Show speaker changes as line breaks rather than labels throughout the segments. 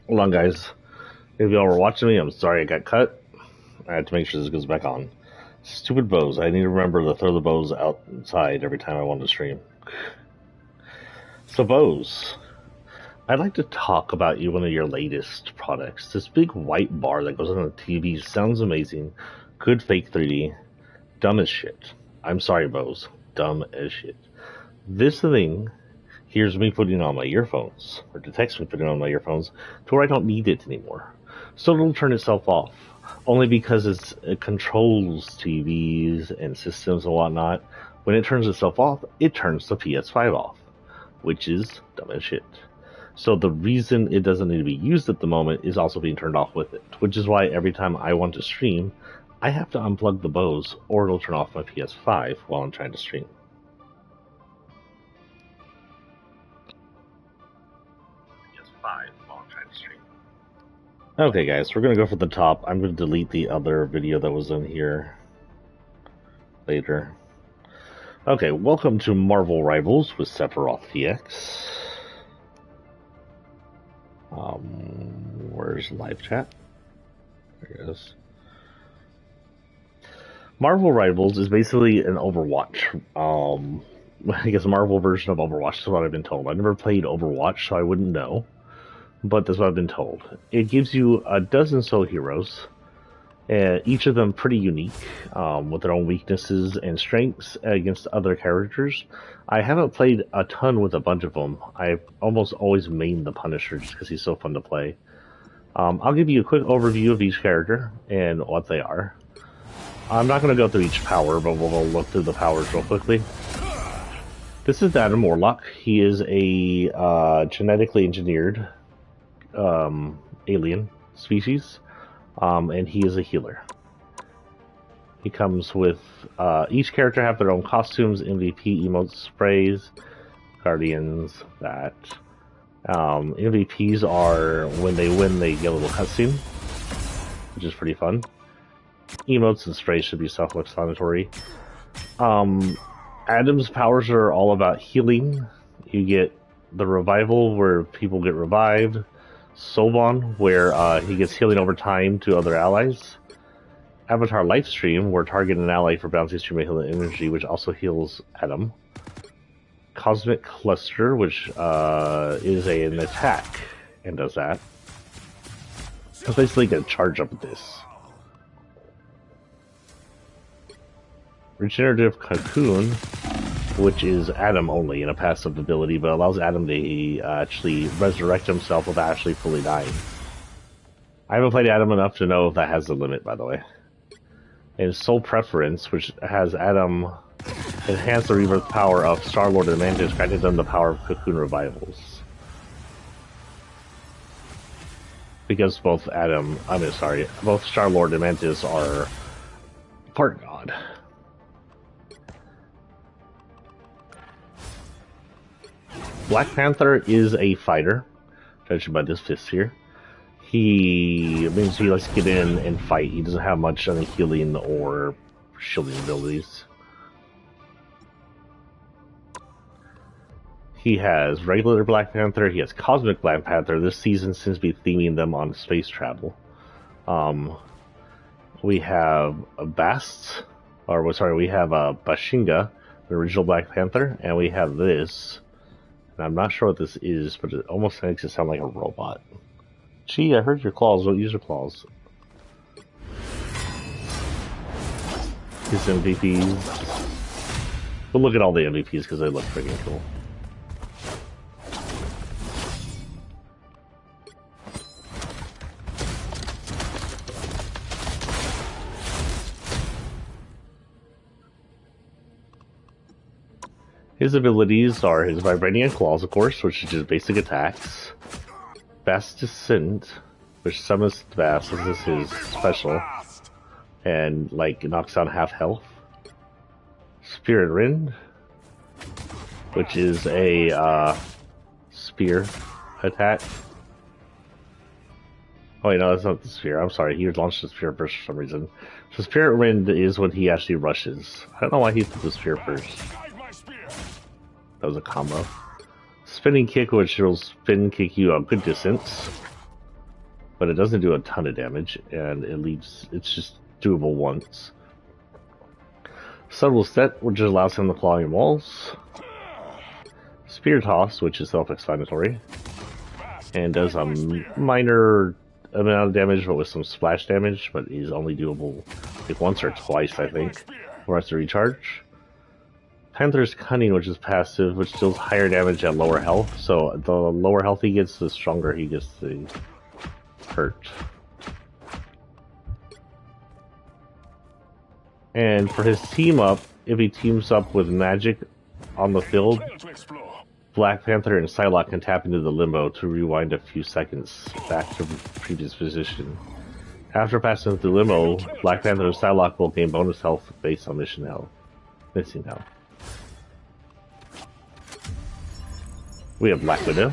Hold on, guys. If y'all were watching me, I'm sorry I got cut. I had to make sure this goes back on. Stupid bows. I need to remember to throw the bows outside every time I want to stream. So bows. I'd like to talk about one of your latest products. This big white bar that goes on the TV sounds amazing. Good fake 3D. Dumb as shit. I'm sorry, bows. Dumb as shit. This thing hears me putting on my earphones, or detects me putting on my earphones, to where I don't need it anymore. So it'll turn itself off. Only because it controls TVs and systems and whatnot. When it turns itself off, it turns the PS5 off, which is dumb as shit. So the reason it doesn't need to be used at the moment is also being turned off with it, which is why every time I want to stream, I have to unplug the bows, or it'll turn off my PS5 while I'm trying to stream. Okay, guys, we're going to go for the top. I'm going to delete the other video that was in here later. Okay, welcome to Marvel Rivals with Sephiroth VX. Where's live chat? There it is. Marvel Rivals is basically an Overwatch. I guess a Marvel version of Overwatch is what I've been told. I've never played Overwatch, so I wouldn't know. But that's what I've been told. It gives you a dozen solo heroes, each of them pretty unique, with their own weaknesses and strengths against other characters. I haven't played a ton with a bunch of them. I've almost always mained the Punisher just because he's so fun to play. I'll give you a quick overview of each character and what they are. I'm not going to go through each power, but we'll look through the powers real quickly. This is Adam Warlock. He is a genetically engineered alien species, and he is a healer. He comes with each character have their own costumes, MVP, emotes, sprays, guardians. That MVPs are when they win, they get a little cutscene, which is pretty fun. Emotes and sprays should be self-explanatory. Adam's powers are all about healing. You get the revival, where people get revived. Soban, where he gets healing over time to other allies. Avatar Lifestream, where target an ally for bouncing stream of healing energy, which also heals Adam. Cosmic Cluster, which is an attack and does that. It's basically going to charge up with this. Regenerative Cocoon, which is Adam only in a passive ability, but allows Adam to actually resurrect himself without actually fully dying. I haven't played Adam enough to know if that has a limit, by the way. And Soul Preference, which has Adam enhance the rebirth power of Star-Lord and Mantis, granting them the power of Cocoon Revivals. Because both Star-Lord and Mantis are part god. Black Panther is a fighter, judged by this fist here. He likes to get in and fight. He doesn't have much on healing or shielding abilities. He has regular Black Panther. He has Cosmic Black Panther. This season seems to be theming them on space travel. We have Bashinga, the original Black Panther, and we have this. I'm not sure what this is, but it almost makes it sound like a robot. Gee, I heard your claws. Don't use your claws. His MVPs. But look at all the MVPs because they look freaking cool. His abilities are his Vibranium Claws, of course, which is just basic attacks. Vast Descent, which summons Vast, this is his special, and knocks down half health. Spirit Rend, which is a spear attack. Oh wait, no, that's not the spear. I'm sorry, he launched the spear first for some reason. So Spirit Rend is when he actually rushes. I don't know why he put the spear first. That was a combo. Spinning Kick, which will spin kick you a good distance. but it doesn't do a ton of damage, and it's just doable once. Subtle Set, which allows him to claw in walls. Spear Toss, which is self-explanatory, and does a minor amount of damage, but with some splash damage, but is only doable like once or twice, I think, for us to recharge. Panther's Cunning, which is passive, which deals higher damage at lower health, so the lower health he gets, the stronger he gets the hurt. And for his team up, if he teams up with magic on the field, Black Panther and Psylocke can tap into the limbo to rewind a few seconds back to previous position. After passing through limbo, Black Panther and Psylocke will gain bonus health based on missing health. We have Black Widow.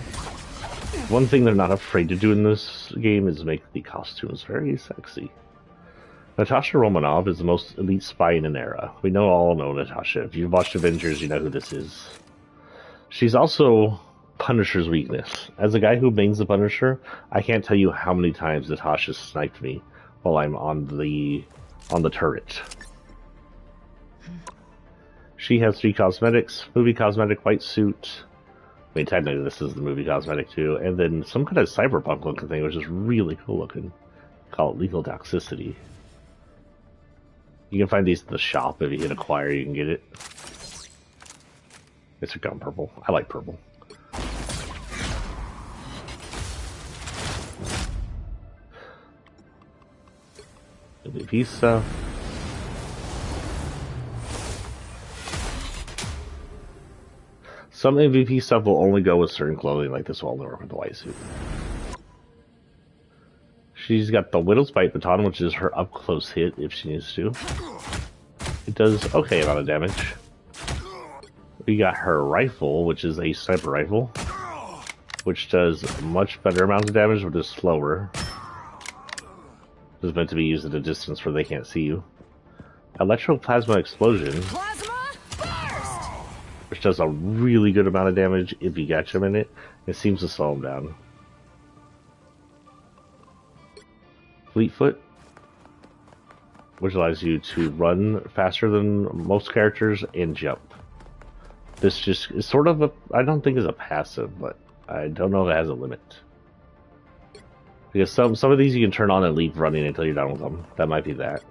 One thing they're not afraid to do in this game is make the costumes very sexy. Natasha Romanoff is the most elite spy in an era. We all know Natasha. If you've watched Avengers, you know who this is. She's also Punisher's weakness. As a guy who mains the Punisher, I can't tell you how many times Natasha sniped me while I'm on the turret. She has 3 cosmetics: movie cosmetic, white suit. I mean, technically this is the movie cosmetic too, and then some kind of cyberpunk looking thing, which is really cool looking. Call it Legal Toxicity. You can find these at the shop. If you hit acquire, you can get it. It's a gun purple. I like purple. MVP stuff. Some MVP stuff will only go with certain clothing, like this will only work with the white suit. She's got the Widow's Bite Baton, which is her up-close hit if she needs to. It does okay amount of damage. We got her rifle, which is a sniper rifle, which does much better amounts of damage, but is slower. It's meant to be used at a distance where they can't see you. Electroplasma Explosion, which does a really good amount of damage if you catch him in it. It seems to slow him down. Fleetfoot, which allows you to run faster than most characters and jump. This just is sort of a, I don't think is a passive, but I don't know if it has a limit. Because some of these you can turn on and leave running until you're done with them. That might be that.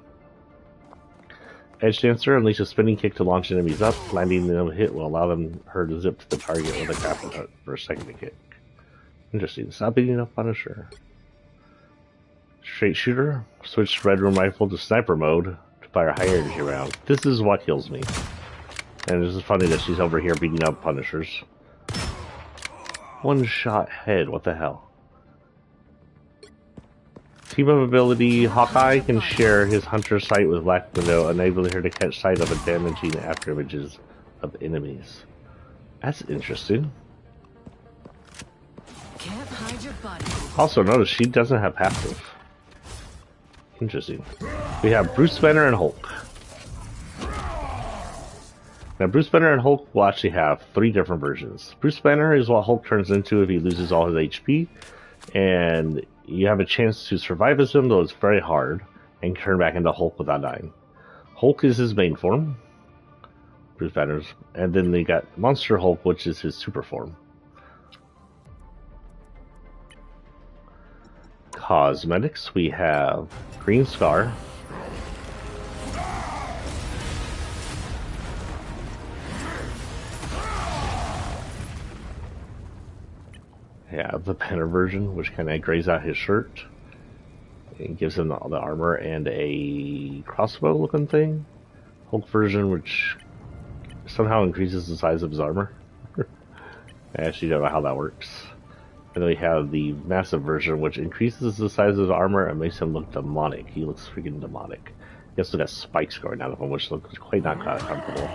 Edge Dancer unleashes a spinning kick to launch enemies up. Landing them hit will allow her to zip to the target with a grapple hook for a second kick. Interesting. Stop beating up Punisher. Straight Shooter. Switch Red Room Rifle to Sniper mode to fire high energy rounds. This is what kills me. And it's just funny that she's over here beating up Punishers. One shot head. What the hell? Team up ability, Hawkeye can share his Hunter sight with Black Widow, enabling her to catch sight of a damaging after images of enemies. That's interesting.
Can't hide your body.
Also notice she doesn't have passive. Interesting. We have Bruce Banner and Hulk. Now Bruce Banner and Hulk will actually have 3 different versions. Bruce Banner is what Hulk turns into if he loses all his HP, and you have a chance to survive as him, though it's very hard, and turn back into Hulk without dying. Hulk is his main form, Bruce Banner's, and then they got Monster Hulk, which is his super form. Cosmetics, we have Green Scar. Yeah, the Banner version, which kind of grays out his shirt. It gives him the armor and a crossbow looking thing. Hulk version, which somehow increases the size of his armor. I actually don't know how that works. And then we have the massive version, which increases the size of his armor and makes him look demonic. He looks freaking demonic. He also got spikes going out of him, which looks quite not comfortable.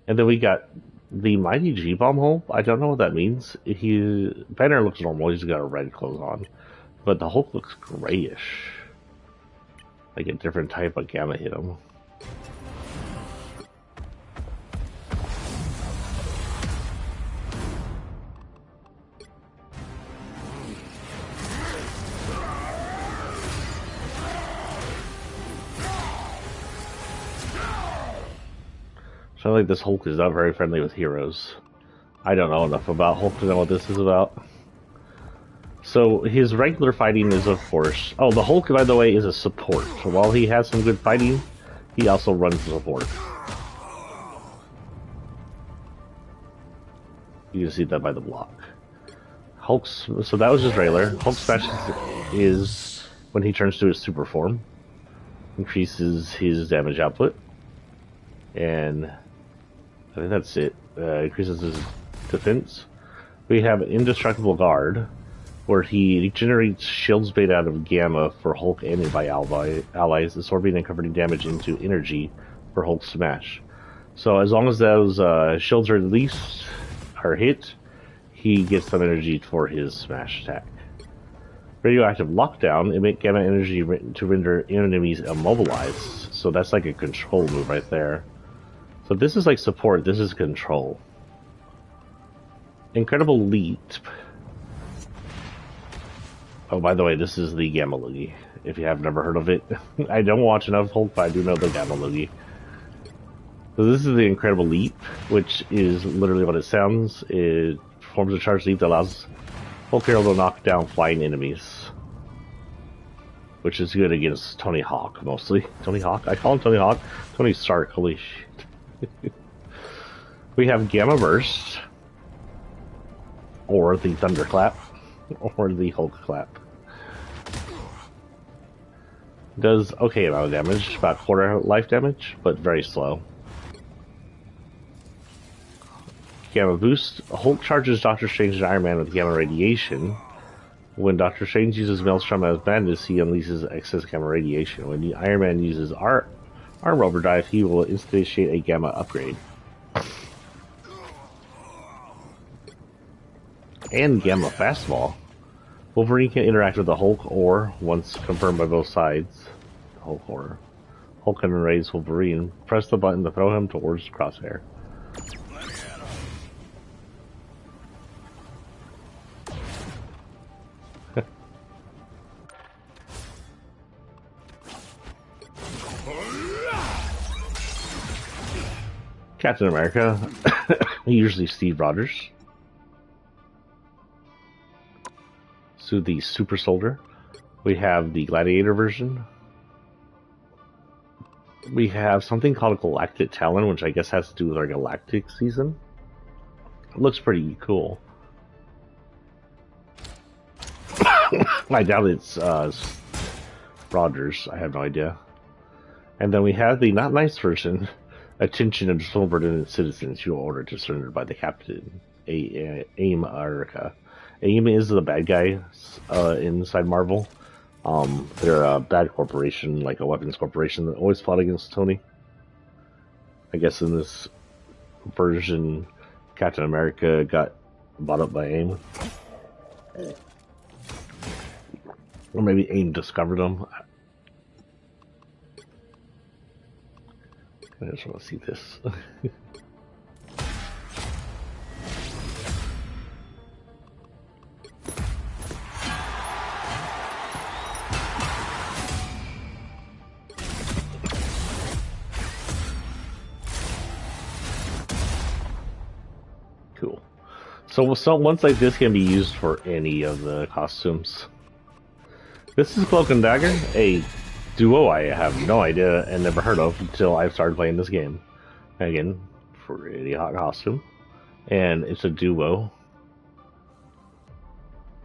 And then we got the Mighty G-Bomb Hulk. I don't know what that means. Banner looks normal, he's got a red clothes on. But the Hulk looks grayish. Like a different type of gamma hit him. So I like this Hulk is not very friendly with heroes. I don't know enough about Hulk to know what this is about. So his regular fighting is, of course... Oh, the Hulk, by the way, is a support. So while he has some good fighting, he also runs support. You can see that by the block. Hulk's... So that was just regular. Hulk Smash is when he turns to his super form. Increases his damage output. And I think that's it. Increases his defense. We have Indestructible Guard, where he generates shields made out of Gamma for Hulk and nearby allies, absorbing and converting damage into energy for Hulk Smash. So as long as those shields are released, or hit, he gets some energy for his Smash attack. Radioactive Lockdown, emit Gamma energy to render enemies immobilized. So that's like a control move right there. So this is like support, this is control. Incredible Leap. Oh, by the way, this is the Gamma Loogie, if you have never heard of it. I don't watch enough Hulk, but I do know the Gamma Loogie. So this is the Incredible Leap, which is literally what it sounds. It performs a charged leap that allows Hulk Hero to knock down flying enemies. Which is good against Tony Hawk, mostly. Tony Hawk? I call him Tony Hawk. Tony Stark, holy shit. We have Gamma Burst, or the Thunderclap, or the Hulk Clap. Does okay amount of damage, about quarter life damage, but very slow. Gamma Boost. Hulk charges Doctor Strange and Iron Man with Gamma Radiation. When Doctor Strange uses Maelstrom as Madness, he unleashes excess Gamma Radiation. When the Iron Man uses Arm Overdrive, he will instantiate a Gamma upgrade. And Gamma Fastball. Wolverine can interact with the Hulk, or, once confirmed by both sides, Hulk can raise Wolverine. Press the button to throw him towards Crosshair. Captain America, usually Steve Rogers. So the Super Soldier. We have the Gladiator version. We have something called Galactic Talon, which I guess has to do with our Galactic season. It looks pretty cool. I doubt it's Rogers. I have no idea. And then we have the not nice version. Attention of subordinate citizens, you are ordered to surrender by the captain. AIM America. AIM is the bad guy inside Marvel. They're a bad corporation, like a weapons corporation that always fought against Tony. I guess in this version, Captain America got bought up by AIM. Or maybe AIM discovered him. I just want to see this. Cool. So once like this can be used for any of the costumes. This is Cloak and Dagger, a duo I have no idea and never heard of until I've started playing this game. Again, pretty hot costume. And it's a duo.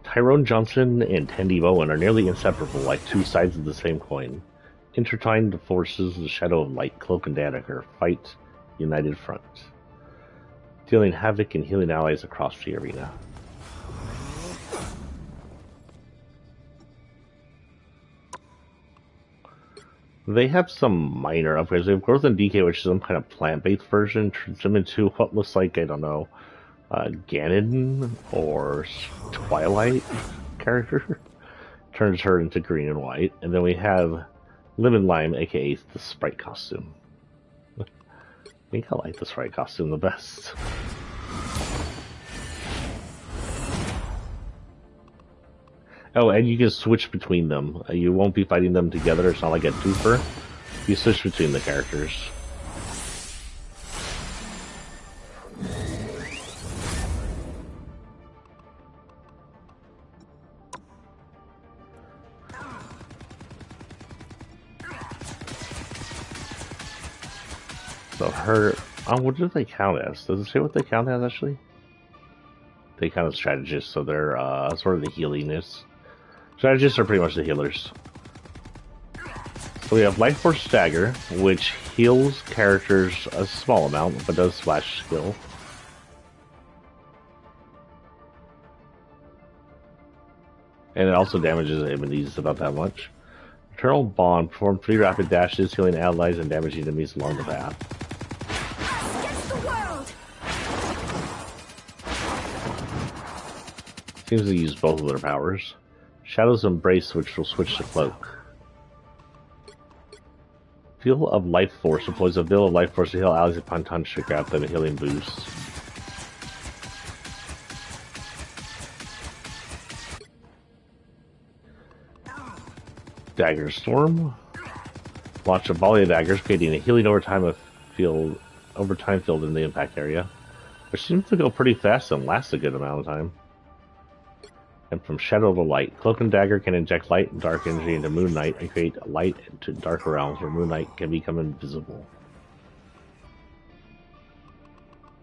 Tyrone Johnson and Tandy Bowen are nearly inseparable, like two sides of the same coin. Intertwined forces, the Shadow of Light, Cloak and Dagger fight united front, dealing havoc and healing allies across the arena. They have some minor upgrades. They have Growth and Decay, which is some kind of plant-based version. Turns them into what looks like, I don't know, Ganon or Twilight character. Turns her into green and white. And then we have Lemon Lime, aka the Sprite costume. I think I like the Sprite costume the best. Oh, and you can switch between them. You won't be fighting them together. It's not like a twofer. You switch between the characters. So her, what do they count as? Does it say what they count as actually? They count as strategists, so they're sort of the healiness. Strategists are pretty much the healers. So we have Life Force Stagger, which heals characters a small amount, but does splash skill. And it also damages enemies about that much. Eternal Bond, perform 3 rapid dashes, healing allies and damaging enemies along the path. Seems to use both of their powers. Shadow's Embrace, which will switch to Cloak. Veil of Life Force deploys a Veil of Life Force to heal allies upon touch to grab them a healing boost. Dagger Storm. Launch a volley of daggers, creating a healing over time field in the impact area, which seems to go pretty fast and lasts a good amount of time. And from Shadow to Light, Cloak and Dagger can inject light and dark energy into Moon Knight and create light into dark realms where Moon Knight can become invisible.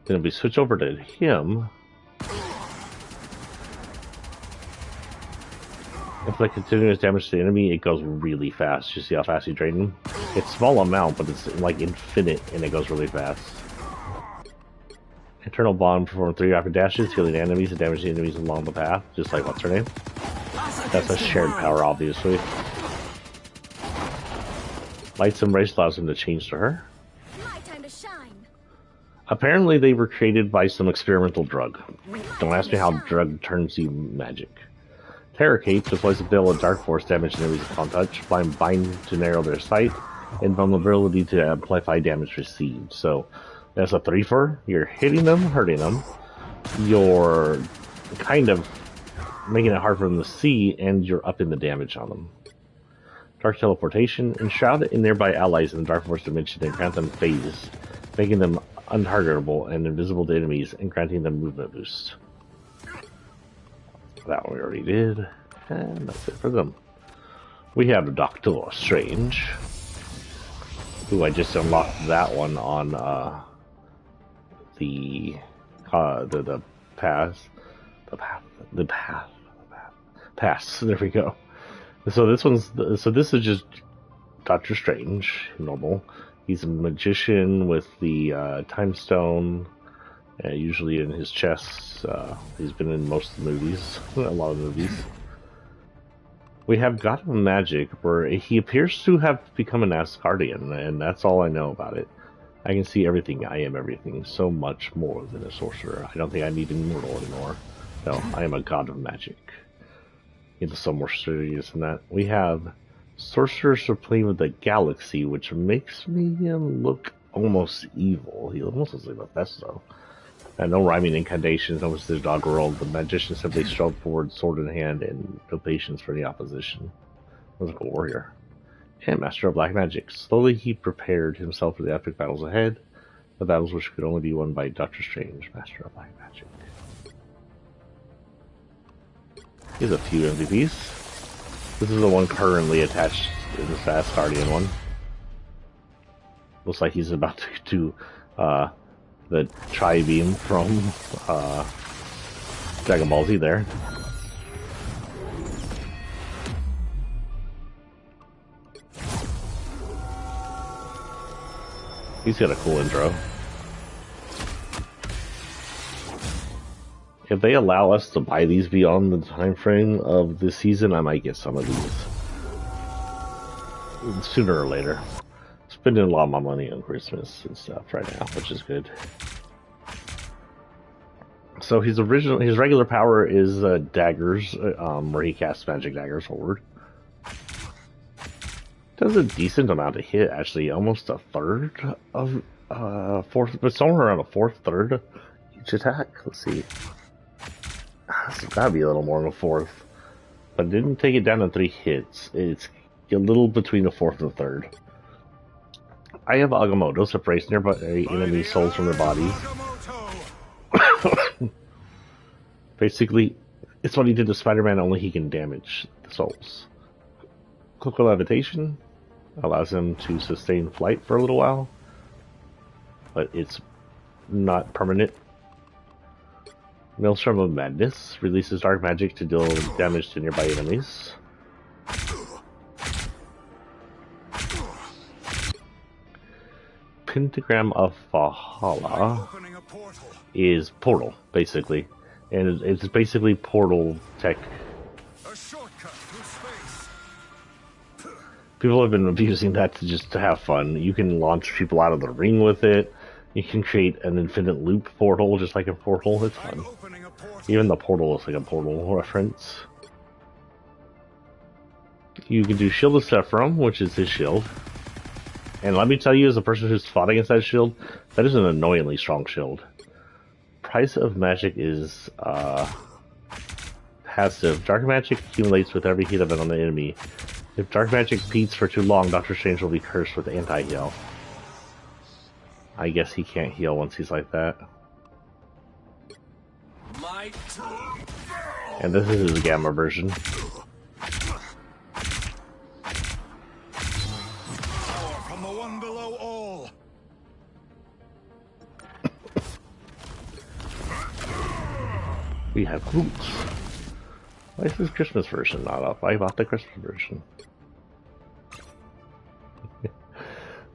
Then if we switch over to him, if like continuous damage to the enemy, it goes really fast. You see how fast you drain them? It's a small amount, but it's like infinite and it goes really fast. Eternal Bond, perform 3 rapid dashes, healing enemies and damaging enemies along the path, just like what's her name? That's a shared power, obviously. Light's Embrace allows him to change to her.
My time to shine.
Apparently they were created by some experimental drug. Don't ask me how drug turns you magic. Terror Cape deploys a Veil of Dark Force, damaging enemies upon touch, applying Bind to narrow their sight, and Vulnerability to amplify damage received. So that's a 3-4. You're hitting them, hurting them. You're kind of making it hard for them to see, and you're upping the damage on them. Dark Teleportation. Enshroud in nearby allies in the Dark Force dimension and grant them phase, making them untargetable and invisible to enemies, and granting them movement boost. That one we already did, and that's it for them. We have Doctor Strange, who I just unlocked that one on the pass. There we go. So this is just Doctor Strange, normal. He's a magician with the time stone, usually in his chest. He's been in most of the movies, a lot of movies. We have God of Magic, where he appears to have become an Asgardian, and that's all I know about it. I can see everything, I am everything, so much more than a sorcerer. I don't think I need an immortal anymore. No, I am a God of Magic. It's so more serious than that. We have Sorcerer Supreme of the Galaxy, which makes me look almost evil. He almost looks like Mephisto. And no rhyming incantations, no the dog world. The magician simply strode forward, sword in hand, and no patience for the opposition. Looks like a warrior. And Master of Black Magic. Slowly he prepared himself for the epic battles ahead. The battles which could only be won by Doctor Strange, Master of Black Magic. Here's a few MVPs. This is the one currently attached to the Asgardian one. Looks like he's about to do the Tri-Beam from Dragon Ball Z there. He's got a cool intro. If they allow us to buy these beyond the time frame of this season, I might get some of these sooner or later. Spending a lot of my money on Christmas and stuff right now, which is good. So his regular power is daggers, where he casts magic daggers forward. Does a decent amount of hit, actually, almost a third of fourth, but somewhere around a fourth, third each attack. Let's see. It's gotta be a little more than a fourth, but it didn't take it down to 3 hits. It's a little between a fourth and a third. I have Agamotto, separate nearby enemy souls from their bodies. Basically, it's what he did to Spider-Man, only he can damage the souls. Cloak of Levitation allows him to sustain flight for a little while. but it's not permanent. Maelstrom of Madness releases dark magic to deal damage to nearby enemies. Pentagram of Valhalla is portal, basically. And it's basically portal tech. People have been abusing that to have fun. You can launch people out of the ring with it. You can create an infinite loop portal, just like a portal. It's fun. Even the portal is like a portal reference. You can do Shield of Sephiroth, which is his shield. And let me tell you, as a person who's fought against that shield, that is an annoyingly strong shield. Price of magic is passive. Dark magic accumulates with every hit event on the enemy. If dark magic beats for too long, Dr. Strange will be cursed with anti-heal. I guess he can't heal once he's like that. And this is his gamma version.
From the one below all.
We have Groot. Why is this Christmas version not up? I bought the Christmas version.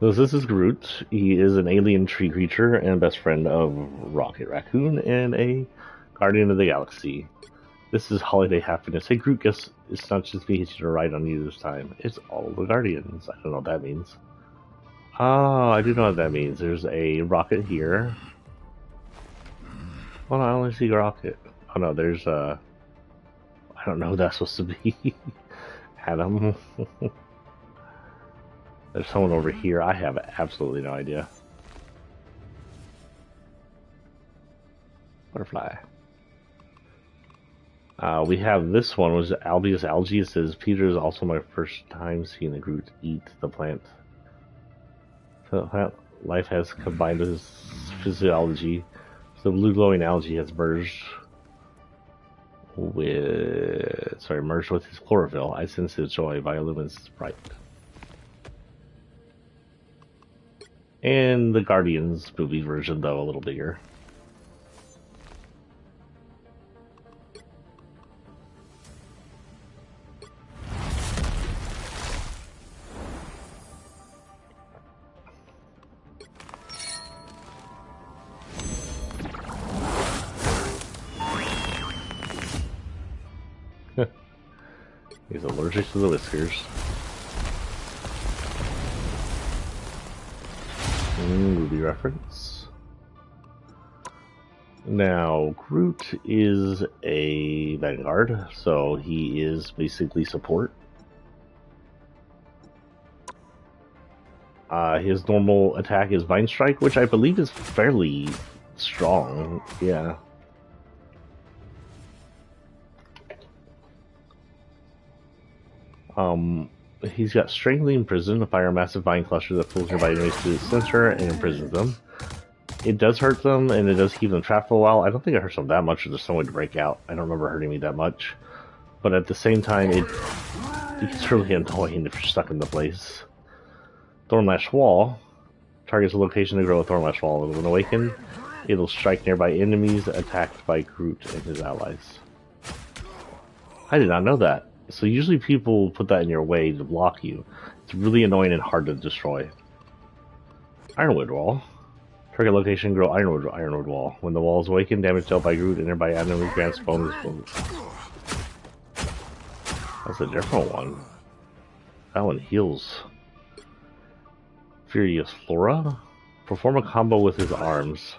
So this is Groot. He is an alien tree creature and best friend of Rocket Raccoon and a Guardian of the Galaxy. This is holiday happiness. Hey Groot, guess it's not just me hitching a ride on you this time. It's all the Guardians. I don't know what that means. Oh, I do know what that means. There's a rocket here. Well, I only see Rocket. Oh no, there's I don't know who that's supposed to be. Adam. There's someone over here. I have absolutely no idea. Butterfly. We have this one, which is Albius algae. It says, Peter is also my first time seeing a Groot eat the plant. So plant life has combined with his physiology. So blue glowing algae has merged with his chlorophyll. I sense his joy. Bioluminescence bright. And the Guardians movie version, though, a little bigger. He's allergic to the whiskers. Movie reference. Now, Groot is a Vanguard, so he is basically support. His normal attack is Vine Strike, which I believe is fairly strong. Yeah. He's got Strangling Prison, to fire a massive vine cluster that pulls nearby enemies to its center and imprisons them. It does hurt them, and it does keep them trapped for a while. I don't think it hurts them that much, or there's some way to break out. I don't remember hurting me that much. But at the same time, it gets really annoying if you're stuck in the place. Thornlash Wall targets a location to grow a Thornlash Wall. When awakened, it'll strike nearby enemies attacked by Groot and his allies. I did not know that. So usually people put that in your way to block you. It's really annoying and hard to destroy. Ironwood Wall. Target location, grow Ironwood Wall. When the wall is awakened, damage dealt by Groot and nearby enemies grants bonus. That's a different one. That one heals. Furious Flora. Perform a combo with his arms.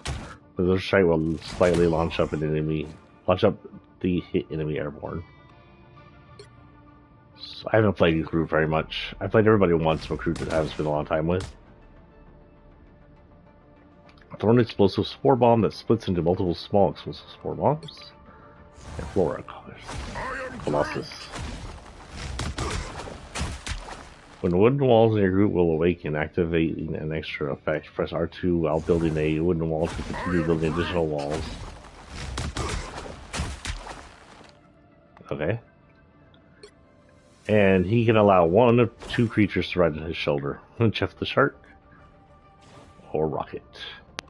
The strike will slightly launch up the hit enemy airborne. So I haven't played Groot very much. I played everybody once, but Groot I haven't spent a long time with. Thorn Explosive Spore Bomb that splits into multiple small explosive spore bombs. And Flora Colossus. When wooden walls in your Groot will awaken, activating an extra effect. Press R2 while building a wooden wall to continue building additional walls. Okay. And he can allow one of two creatures to ride on his shoulder. Jeff the Shark or Rocket.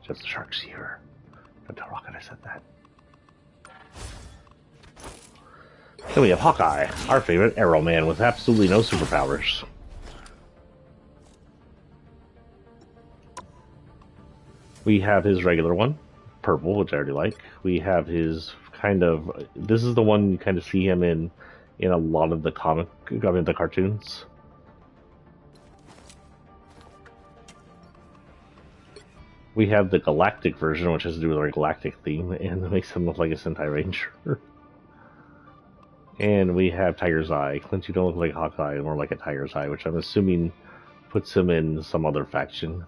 Just the shark's here. Don't tell Rocket I said that. Then we have Hawkeye, our favorite Arrow Man with absolutely no superpowers. We have his regular one, purple, which I already like. We have his kind of... This is the one you kind of see him in a lot of the the cartoons. We have the galactic version, which has to do with our galactic theme, and it makes him look like a Sentai Ranger. And we have Tiger's Eye. Clint, you don't look like Hawkeye, more like a Tiger's Eye, which I'm assuming puts him in some other faction.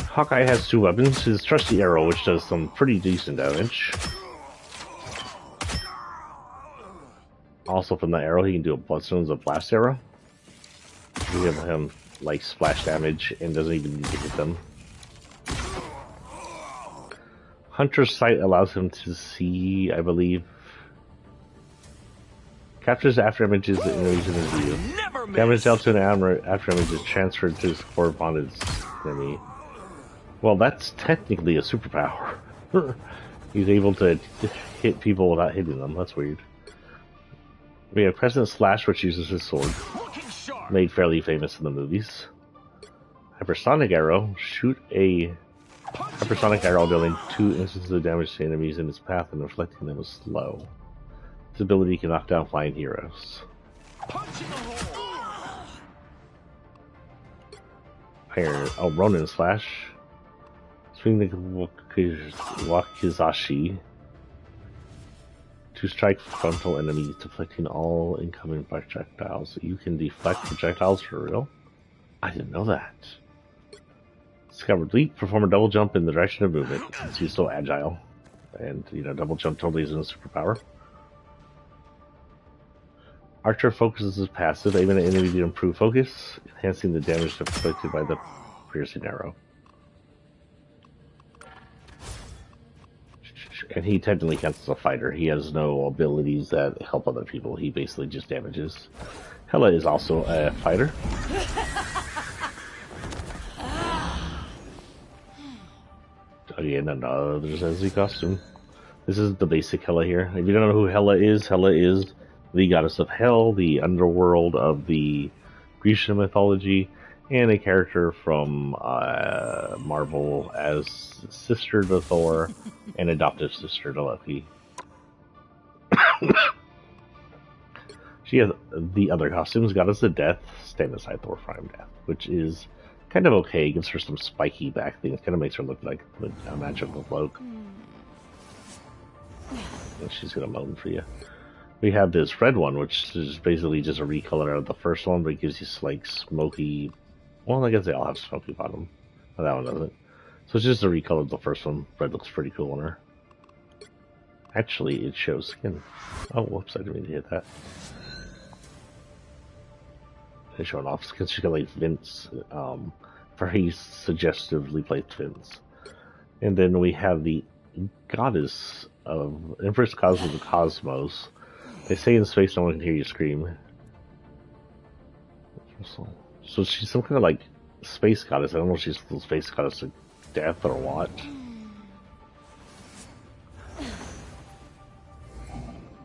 Hawkeye has two weapons, his trusty arrow, which does some pretty decent damage. Also from the arrow, he can do a Bloodstone's a blast arrow. We give him, like, splash damage and doesn't even need to hit them. Hunter's Sight allows him to see, I believe... Captures after images and enemies in his view. Damage dealt to an after image is transferred to his corresponding enemy. Well, that's technically a superpower. He's able to hit people without hitting them. That's weird. We have President Slash, which uses his sword. Made fairly famous in the movies. Hypersonic Arrow. Shoot a hypersonic arrow dealing 2 instances of damage to enemies in its path and inflicting them with slow. This ability can knock down flying heroes. Ronin Slash. Swing the Wakizashi to strike frontal enemies, deflecting all incoming projectiles. You can deflect projectiles for real? I didn't know that. Skyward Leap, perform a double jump in the direction of movement, since he's so agile. And, double jump totally isn't a superpower. Archer focuses his passive, aiming at enemy to improve focus, enhancing the damage inflicted by the piercing arrow. And he technically counts as a fighter. He has no abilities that help other people. He basically just damages. Hela is also a fighter. Again, another Zenzi costume. This is the basic Hela here. If you don't know who Hela is the goddess of hell, the underworld of the Grecian mythology, and a character from Marvel as sister to Thor and adoptive sister to Loki. She has the other costumes. Goddess of Death, stand aside Thor Prime Death, which is kind of okay. Gives her some spiky back things. Kind of makes her look like a magical cloak. And she's gonna moan for you. We have this red one, which is basically just a recolor of the first one, but it gives you like smoky. Well, I guess they all have smoky bottom. But that one doesn't. So it's just a recolor of the first one. Red looks pretty cool on her. Actually, it shows skin. Oh, whoops, I didn't mean to hit that. It's showing off skin. She's got like Vince, very suggestively placed fins. And then we have the goddess of Empress Cosmos of the Cosmos. They say in space no one can hear you scream. So she's some kind of like space goddess. I don't know if she's the space goddess of death or what.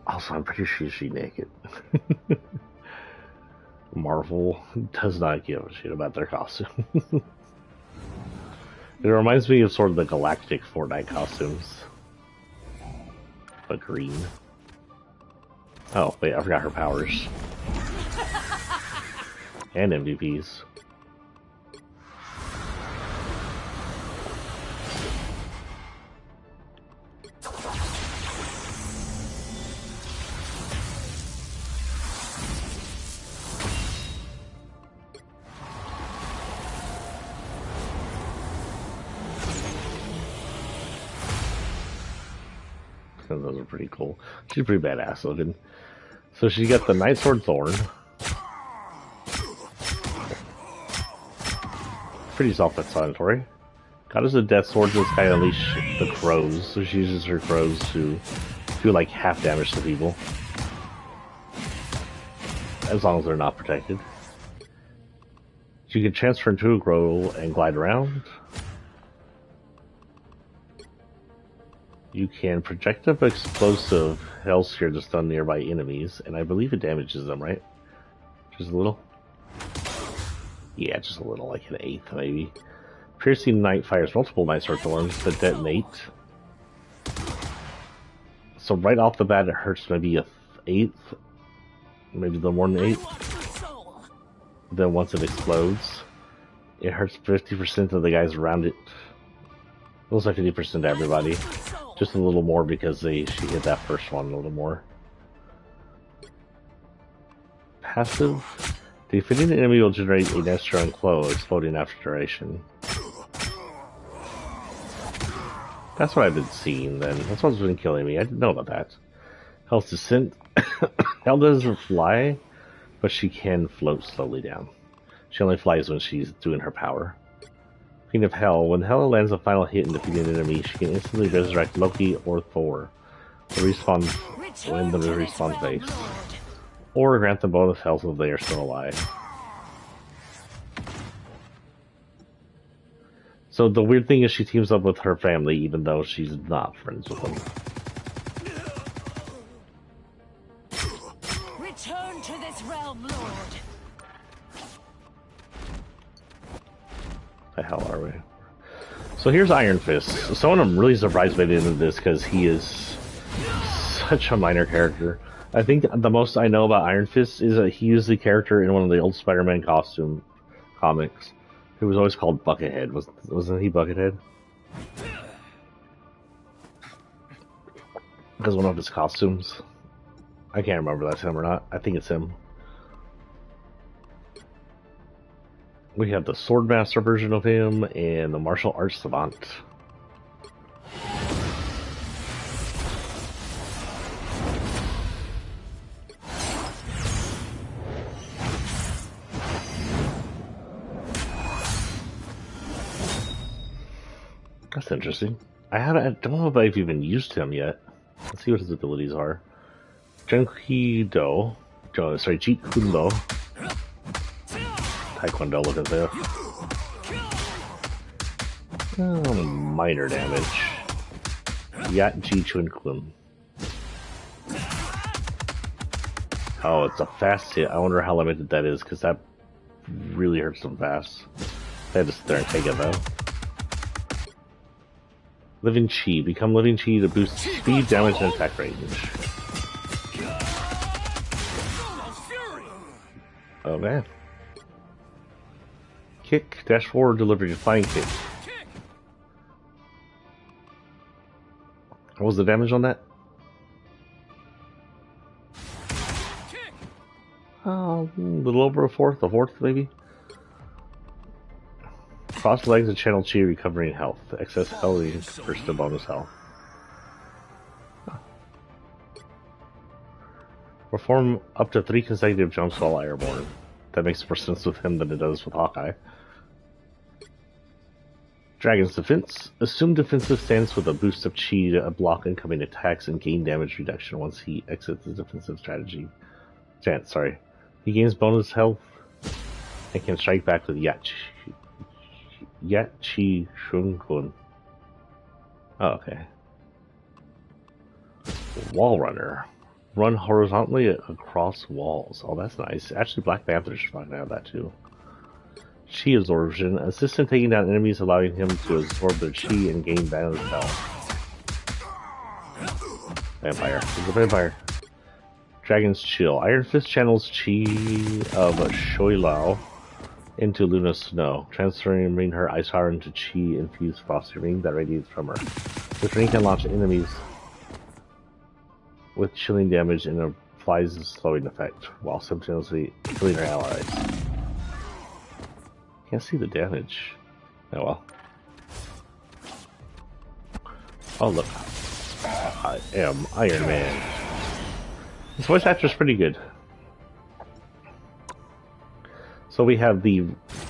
Also, I'm pretty sure she's naked. Marvel does not give a shit about their costumes. It reminds me of sort of the galactic Fortnite costumes. But green. Oh, wait, I forgot her powers. And MVPs. those are pretty cool. She's pretty badass looking. So she got the Night Sword Thorn. Pretty self-explanatory. Goddess of Death Sword, this guy unleash the crows. So she uses her crows to do like half damage to people. As long as they're not protected. You can transfer into a crow and glide around. You can projectile explosive hell sphere to stun nearby enemies, and I believe it damages them, right? Just a little? Yeah, just a little, like an eighth maybe. Piercing Knight fires multiple Night Sword Thorns that detonate. So right off the bat it hurts maybe a eighth, maybe a little more than eighth. Then once it explodes, it hurts 50% of the guys around it. Looks like 50% to everybody. Just a little more because she hit that first one a little more. Passive. Defeating an enemy will generate a next turn glow, exploding after duration. That's what I've been seeing then. That's what's been killing me. I didn't know about that. Health Descent. Hell doesn't fly, but she can float slowly down. She only flies when she's doing her power. Queen of Hell. When Hell lands a final hit in defeating an enemy, she can instantly resurrect Loki or Thor. The respawn in the respawn phase. Or grant them bonus health if they are still alive. So the weird thing is she teams up with her family even though she's not friends with them.
Return to this realm, Lord.
The hell are we? So here's Iron Fist. Someone I'm really surprised by the end of this because he is such a minor character. I think the most I know about Iron Fist is that he was the character in one of the old Spider-Man costume comics who was always called Buckethead. Wasn't he Buckethead? Because one of his costumes. I can't remember if that's him or not. I think it's him. We have the Swordmaster version of him and the Martial Arts Savant. That's interesting. I don't know if I've even used him yet. Let's see what his abilities are. Jeet Kundo. Taekwondo looking there. Oh, minor damage. Yat Ji Chun Kun. Oh, it's a fast hit. I wonder how limited that is, because that really hurts them fast. They had to sit there and take it though. Living Chi. Become Living Chi to boost speed, damage, and attack range. Oh man. Kick, dash forward, delivery, flying kick. What was the damage on that? Oh, a little over a fourth maybe? Cross legs and channel chi, recovering health. Excess health converts to bonus health. Perform up to 3 consecutive jumps while airborne. That makes more sense with him than it does with Hawkeye. Dragon's Defense. Assume defensive stance with a boost of chi to block incoming attacks and gain damage reduction once he exits the defensive stance. He gains bonus health and can strike back with Yat Chi Shun Kun. Oh, okay. Wall Runner. Run horizontally across walls. Oh, that's nice. Actually, Black Panther should probably have that too. Chi Absorption. Assist in taking down enemies, allowing him to absorb their chi and gain bonus health. Vampire. He's a vampire. Dragon's Chill. Iron Fist channels chi of Shui Lao into Luna's Snow, transferring her ice power into chi-infused frosty ring that radiates from her. This ring can launch enemies with chilling damage and applies a slowing effect, while simultaneously killing her allies. Can't see the damage. Oh well. Oh look. I am Iron Man. This voice actor's pretty good. So we have the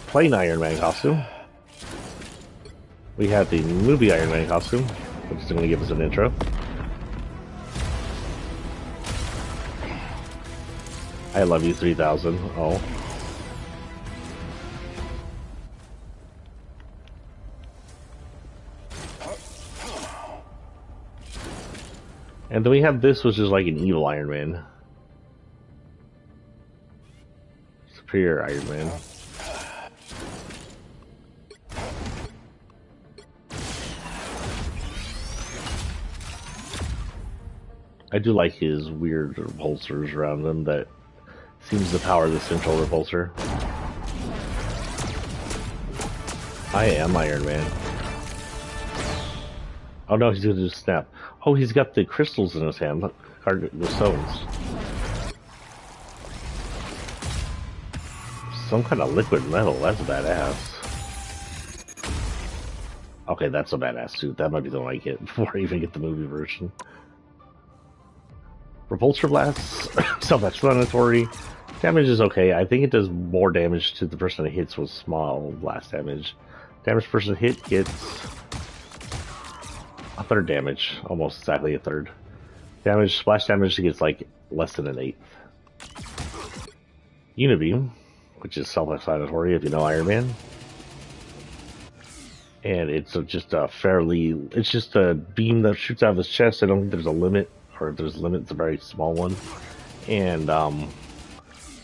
plain Iron Man costume. We have the movie Iron Man costume, which is going to give us an intro. I love you 3000. Oh. And then we have this, which is like an evil Iron Man. Superior Iron Man. I do like his weird repulsors around him that seems to power the central repulsor. I am Iron Man. Oh no, he's gonna just snap. Oh, he's got the crystals in his hand. Look, the stones. Some kind of liquid metal. That's badass. Okay, that's a badass suit. That might be the one I get before I even get the movie version. Repulsor blasts, self-explanatory. Damage is okay. I think it does more damage to the person it hits with small blast damage. Damage person hit gets a third damage, almost exactly a third. Damage, splash damage, gets like less than an eighth. Unibeam, which is self-explanatory if you know Iron Man. And it's just a it's just a beam that shoots out of his chest. I don't think there's a limit, or if there's a limit, it's a very small one. And,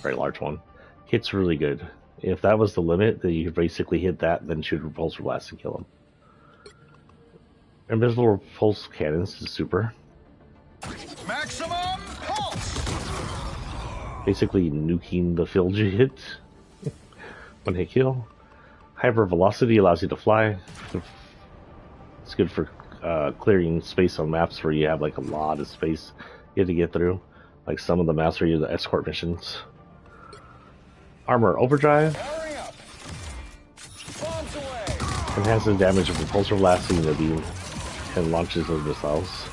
very large one. Hits really good. If that was the limit, then you could basically hit that, then shoot repulsor blast and kill him. Invisible repulse cannons is super.
Maximum pulse.
Basically nuking the field you hit. One hit kill. Hyper velocity allows you to fly. It's good for clearing space on maps where you have like a lot of space you have to get through. Like some of the maps where you have the escort missions. Armor overdrive.
Hurry up. Bombs away.
Enhances damage of repulsor blasting the beam and launches those missiles.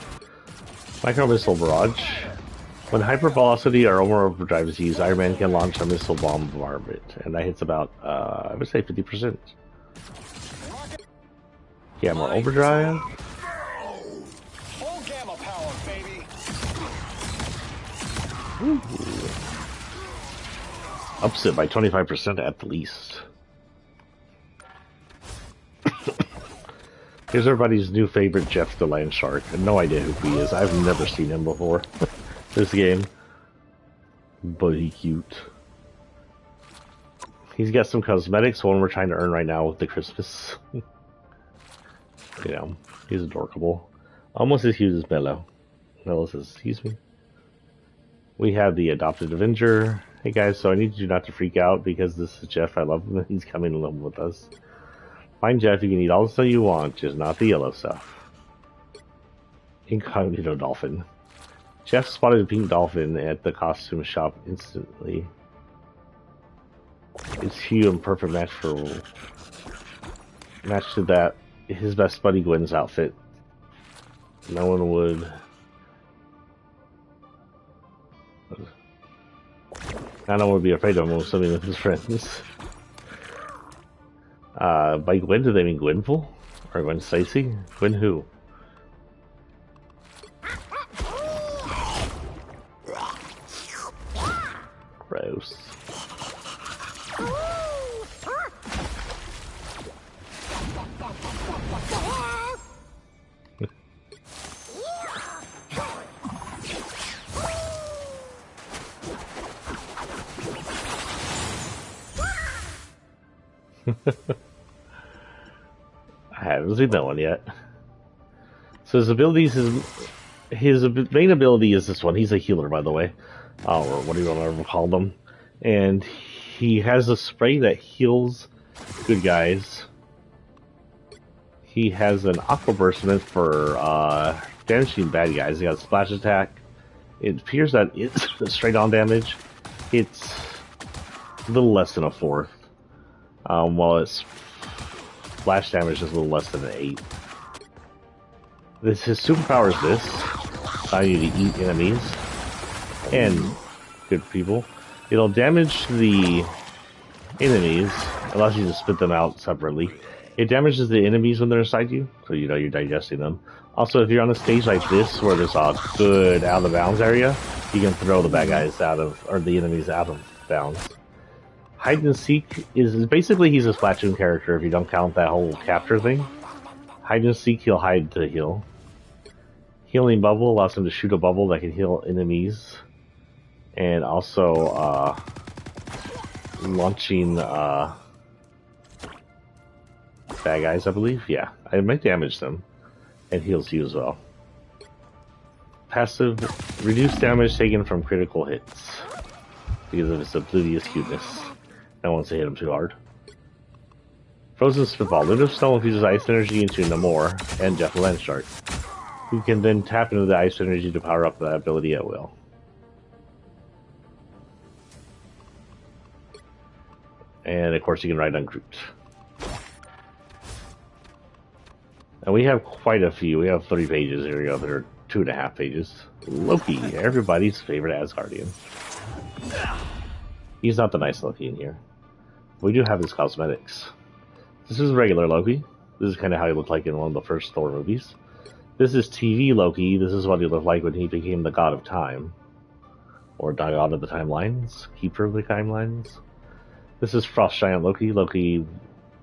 Micro missile barrage. When hyper velocity or armor overdrive is used, Iron Man can launch a missile bomb bombardment, and that hits about I would say 50%. Gamma overdrive.
Full gamma power, baby.
Ooh. Ups it by 25% at the least. Here's everybody's new favorite, Jeff the Land Shark. I have no idea who he is. I've never seen him before. This game. But he's cute. He's got some cosmetics, one we're trying to earn right now with the Christmas. You know, he's adorable. Almost as cute as Bello. Bello says, excuse me. We have the Adopted Avenger. Hey guys, so I need you not to freak out because this is Jeff. I love him and he's coming along with us. Find Jeff, you can eat all the stuff you want, just not the yellow stuff. Incognito Dolphin. Jeff spotted a pink dolphin at the costume shop instantly. It's hue and perfect match to that. His best buddy Gwen's outfit. No one would. I don't want to be afraid of him with some of his friends. By Gwen, do they mean Gwenful? Or Gwen Stacy? Gwen who? Gross. I haven't seen that one yet. So his abilities, his main ability is this one. He's a healer, by the way, or what do you want to call them? And he has a spray that heals good guys. He has an aqua burst meant for damaging bad guys. He got a splash attack. It appears that it's straight on damage. It's a little less than a fourth. While its splash damage is a little less than an 8. His superpower is this. allow you to eat enemies and good people. It'll damage the enemies, allows you to spit them out separately. It damages the enemies when they're inside you, so you know you're digesting them. Also, if you're on a stage like this where there's a good out of bounds area, you can throw the bad guys out of, or the enemies out of bounds. Hide and seek is basically he's a Splatoon character if you don't count that whole capture thing. Hide and seek, he'll hide to heal. Healing bubble allows him to shoot a bubble that can heal enemies. And also, launching, bad guys, I believe. Yeah, it might damage them. And heals you as well. Passive, reduce damage taken from critical hits. Because of its oblivious cuteness. I won't say hit him too hard. Frozen Spitball. Lunar Stone infuses ice energy into Namor and Jeff Landshark, who can then tap into the ice energy to power up that ability at will. And of course you can ride on Groot. And we have quite a few. We have 30 pages here. We have other 2.5 pages. Loki, everybody's favorite Asgardian. He's not the nice Loki in here. We do have his cosmetics. This is regular Loki. This is kind of how he looked like in one of the first Thor movies. This is TV Loki. This is what he looked like when he became the God of Time. Or God of the Timelines. Keeper of the Timelines. This is Frost Giant Loki. Loki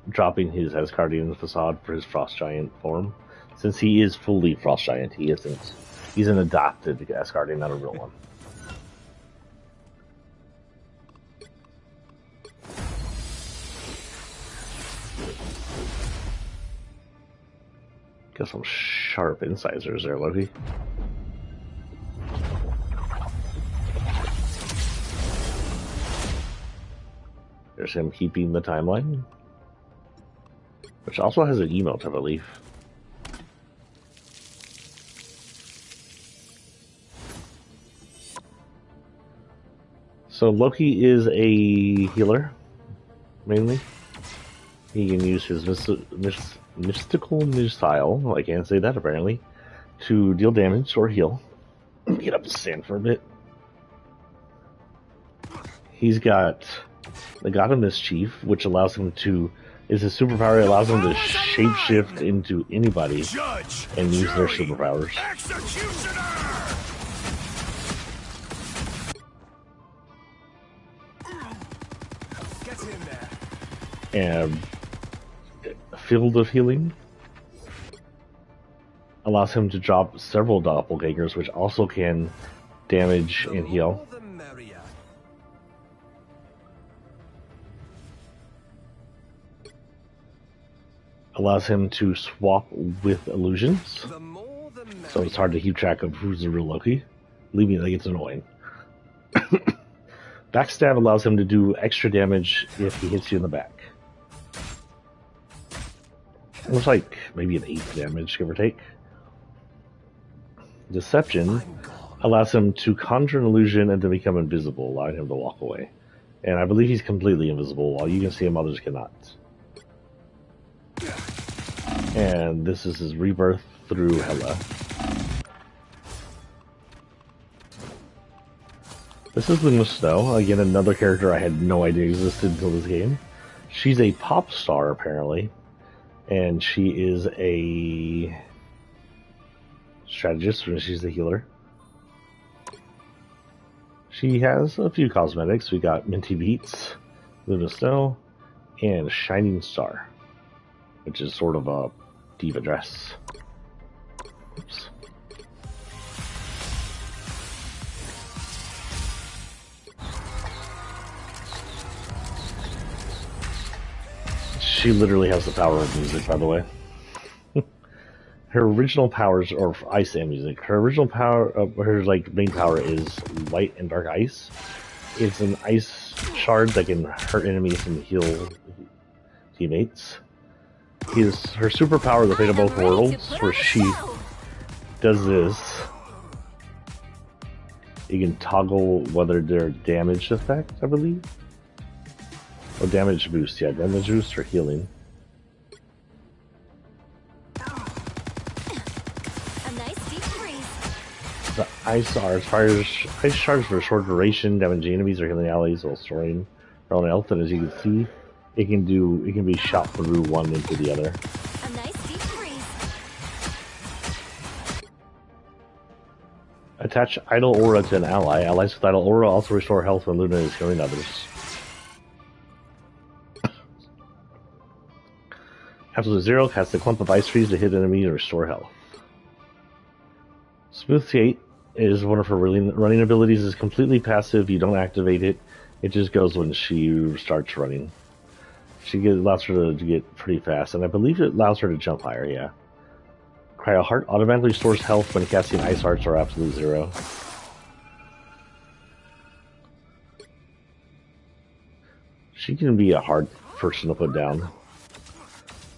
dropping his Asgardian facade for his Frost Giant form. Since he is fully Frost Giant, he isn't. He's an adopted Asgardian, not a real one. Got some sharp incisors there, Loki. There's him keeping the timeline. Which also has an emote, I believe. So Loki is a healer, mainly. He can use his mystical missile, I can't say that apparently, to deal damage or heal. Get up to stand for a bit. He's got the God of Mischief, which allows him to, is his superpower, it allows him to shapeshift into anybody and use their superpowers. And Field of Healing allows him to drop several doppelgangers, which also can damage and heal. Allows him to swap with illusions, so it's hard to keep track of who's the real Loki. Believe me, that gets annoying. Backstab allows him to do extra damage if he hits you in the back. It looks like maybe an 8 damage, give or take. Deception allows him to conjure an illusion and to become invisible, allowing him to walk away. And I believe he's completely invisible. While you can see him, others cannot. And this is his rebirth through Hela. This is Luna Snow, again another character I had no idea existed until this game. She's a pop star apparently, and she is a strategist when she's a healer. She has a few cosmetics. We got Minty Beats, Luna Snow, and Shining Star, which is sort of a diva dress. Oops. She literally has the power of music, by the way. Her original powers, or ice and music. Her original power, her main power is light and dark ice. It's an ice shard that can hurt enemies and heal teammates. Her superpower, the Fate of Both Worlds, where she does this. You can toggle whether they're damage effect, I believe. Or damage boost, yeah, damage boost or healing.
A nice deep freeze.
The Ice Arts fires ice shards for a short duration, damaging enemies or healing allies while storing their own health. And as you can see, it can be shot through one into the other.
A nice deep freeze.
Attach Idle Aura to an ally. Allies with Idle Aura also restore health when Luna is healing others. Absolute Zero casts a clump of ice freeze to hit enemy and restore health. Smooth Skate is one of her running abilities. Is completely passive. You don't activate it. It just goes when she starts running. Allows her to get pretty fast, and I believe it allows her to jump higher. Yeah. Cryo Heart automatically stores health when casting Ice Hearts or Absolute Zero. She can be a hard person to put down.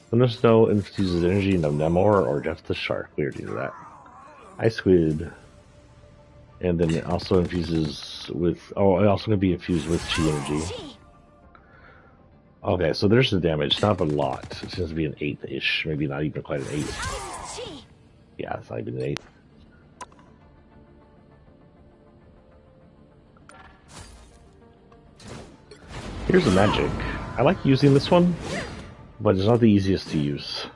Thunder Snow infuses energy into Namor or Jeff the Shark. We already knew that. Ice Squid. And then it also infuses with... Oh, it also can be infused with Chi energy. Okay, so there's the damage. Not a lot. It seems to be an 8-ish. Maybe not even quite an 8. Yeah, it's not even an 8. Here's the magic. I like using this one, but it's not the easiest to use.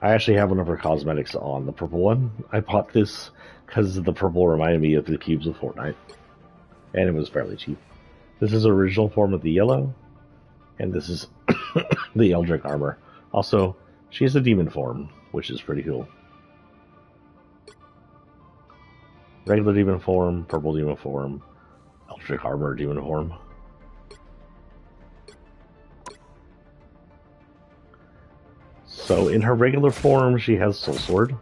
I actually have one of her cosmetics on, the purple one. I bought this because the purple reminded me of the cubes of Fortnite. And it was fairly cheap. This is the original form of the yellow. And this is the Eldritch armor. Also, she has a demon form, which is pretty cool. Regular demon form, purple demon form, Eldritch armor demon form. So in her regular form, she has Soul Sword,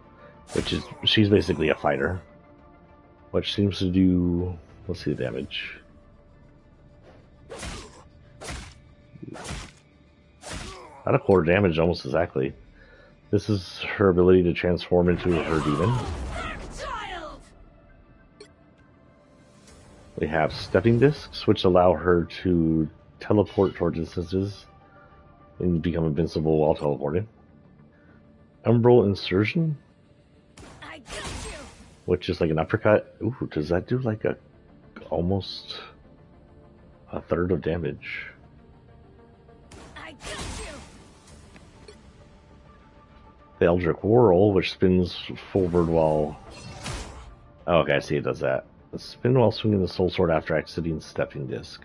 she's basically a fighter, which seems to do, let's see the damage. Out of core damage almost exactly. This is her ability to transform into her demon. We have stepping discs, which allow her to teleport toward distances and become invincible while teleporting. Umbral Insertion, which is like an uppercut. Ooh, does that do like almost a third of damage? The Eldritch Whirl, which spins forward while... Oh, okay, I see it does that. Spin while swinging the Soul Sword after exiting Stepping Disc.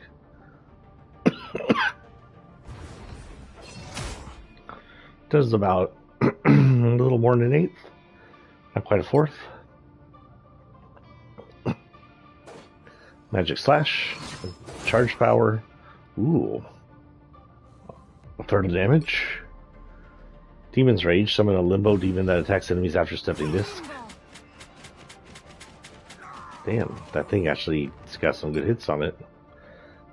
Does about a little more than an eighth. Not quite a fourth. Magic Slash. Charge Power. Ooh. A third of damage. Demon's Rage. Summon a Limbo Demon that attacks enemies after Stepping Disc. Damn, that thing actually got some good hits on it.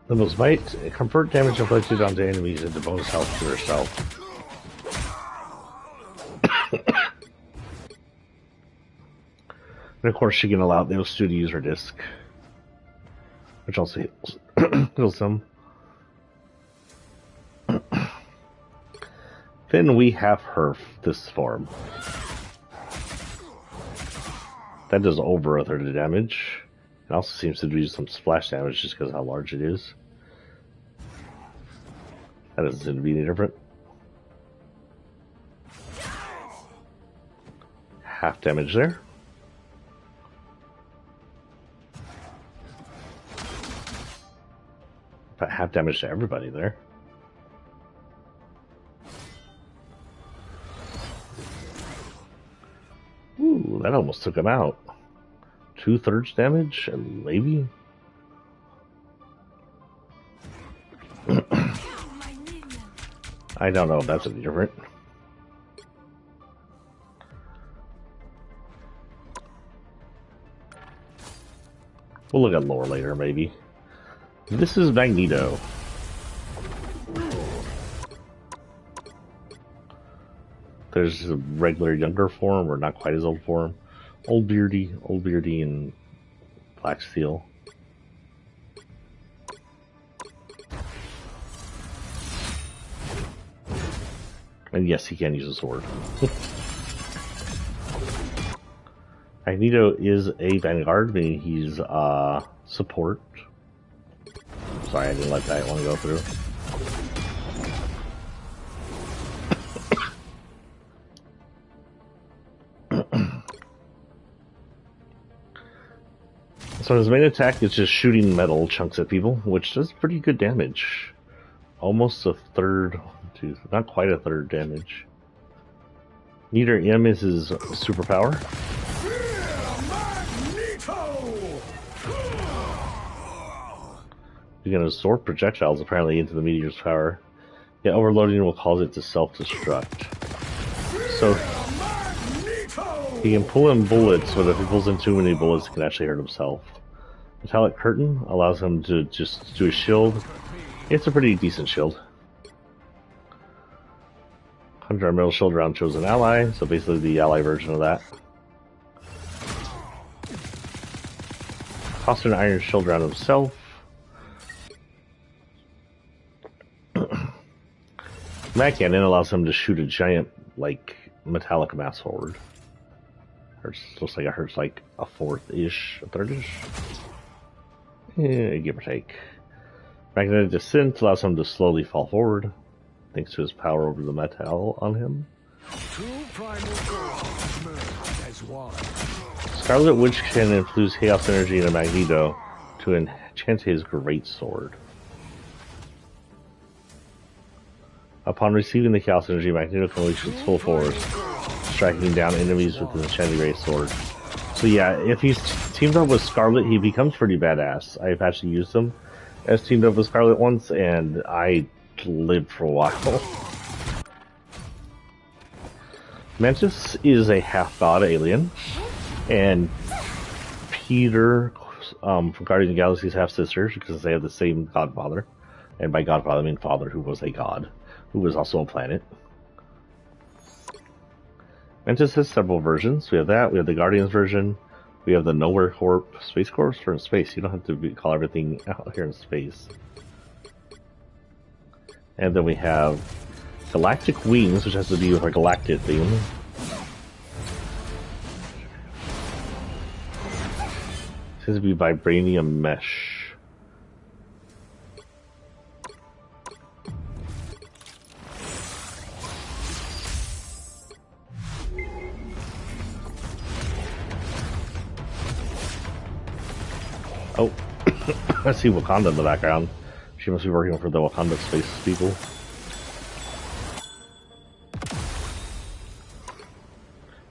Limbo's Bite. Convert damage inflicted onto enemies into bonus health to herself. And of course she can allow those two to use her disc, which also heals some. Then we have this form. That does over a third of damage. It also seems to do some splash damage just because of how large it is. That doesn't seem to be any different. Half damage there. About half damage to everybody there. Ooh, that almost took him out. 2/3 damage, and maybe. I don't know if that's any different. We'll look at lore later, maybe. This is Magneto. There's a regular younger form, or not quite as old form. Old Beardy, and Black Steel. And yes, he can use a sword. Magneto is a Vanguard, meaning he's support. Sorry, I didn't let that one go through. So his main attack is just shooting metal chunks at people, which does pretty good damage. Almost a third, not quite a third damage. Meter M is his superpower. You can absorb projectiles apparently into the meteor's power. Yeah, overloading will cause it to self-destruct. So he can pull in bullets, but if he pulls in too many bullets, he can actually hurt himself. Metallic Curtain allows him to just do a shield. It's a pretty decent shield. 100 metal shield around chosen ally, so basically the ally version of that. Cost an iron shield around himself. Mag Cannon allows him to shoot a giant, like, metallic mass forward. Looks like it hurts like a fourth-ish, a third-ish. Yeah, give or take. Magnetic Descent allows him to slowly fall forward, thanks to his power over the metal on him. Scarlet Witch can infuse Chaos Energy into Magneto to enchant his Great Sword. Upon receiving the Chaos Energy, Magneto can unleash its full force, striking down enemies with his enchanted Great Sword. So yeah, if he's teamed up with Scarlet, he becomes pretty badass. I've actually used him as teamed up with Scarlet once, and I lived for a while. Mantis is a half-god alien, and Peter from Guardians of the Galaxy's half-sisters, because they have the same godfather. And by godfather, I mean father who was a god, who was also a planet. Mantis has several versions. We have that, we have the Guardians version, we have the Nowhere Corp, Space Corps for in space. You don't have to call everything out here in space. And then we have Galactic Wings, which has to do with our galactic theme. Seems to be Vibranium Mesh. Oh, I see Wakanda in the background. She must be working for the Wakanda space people.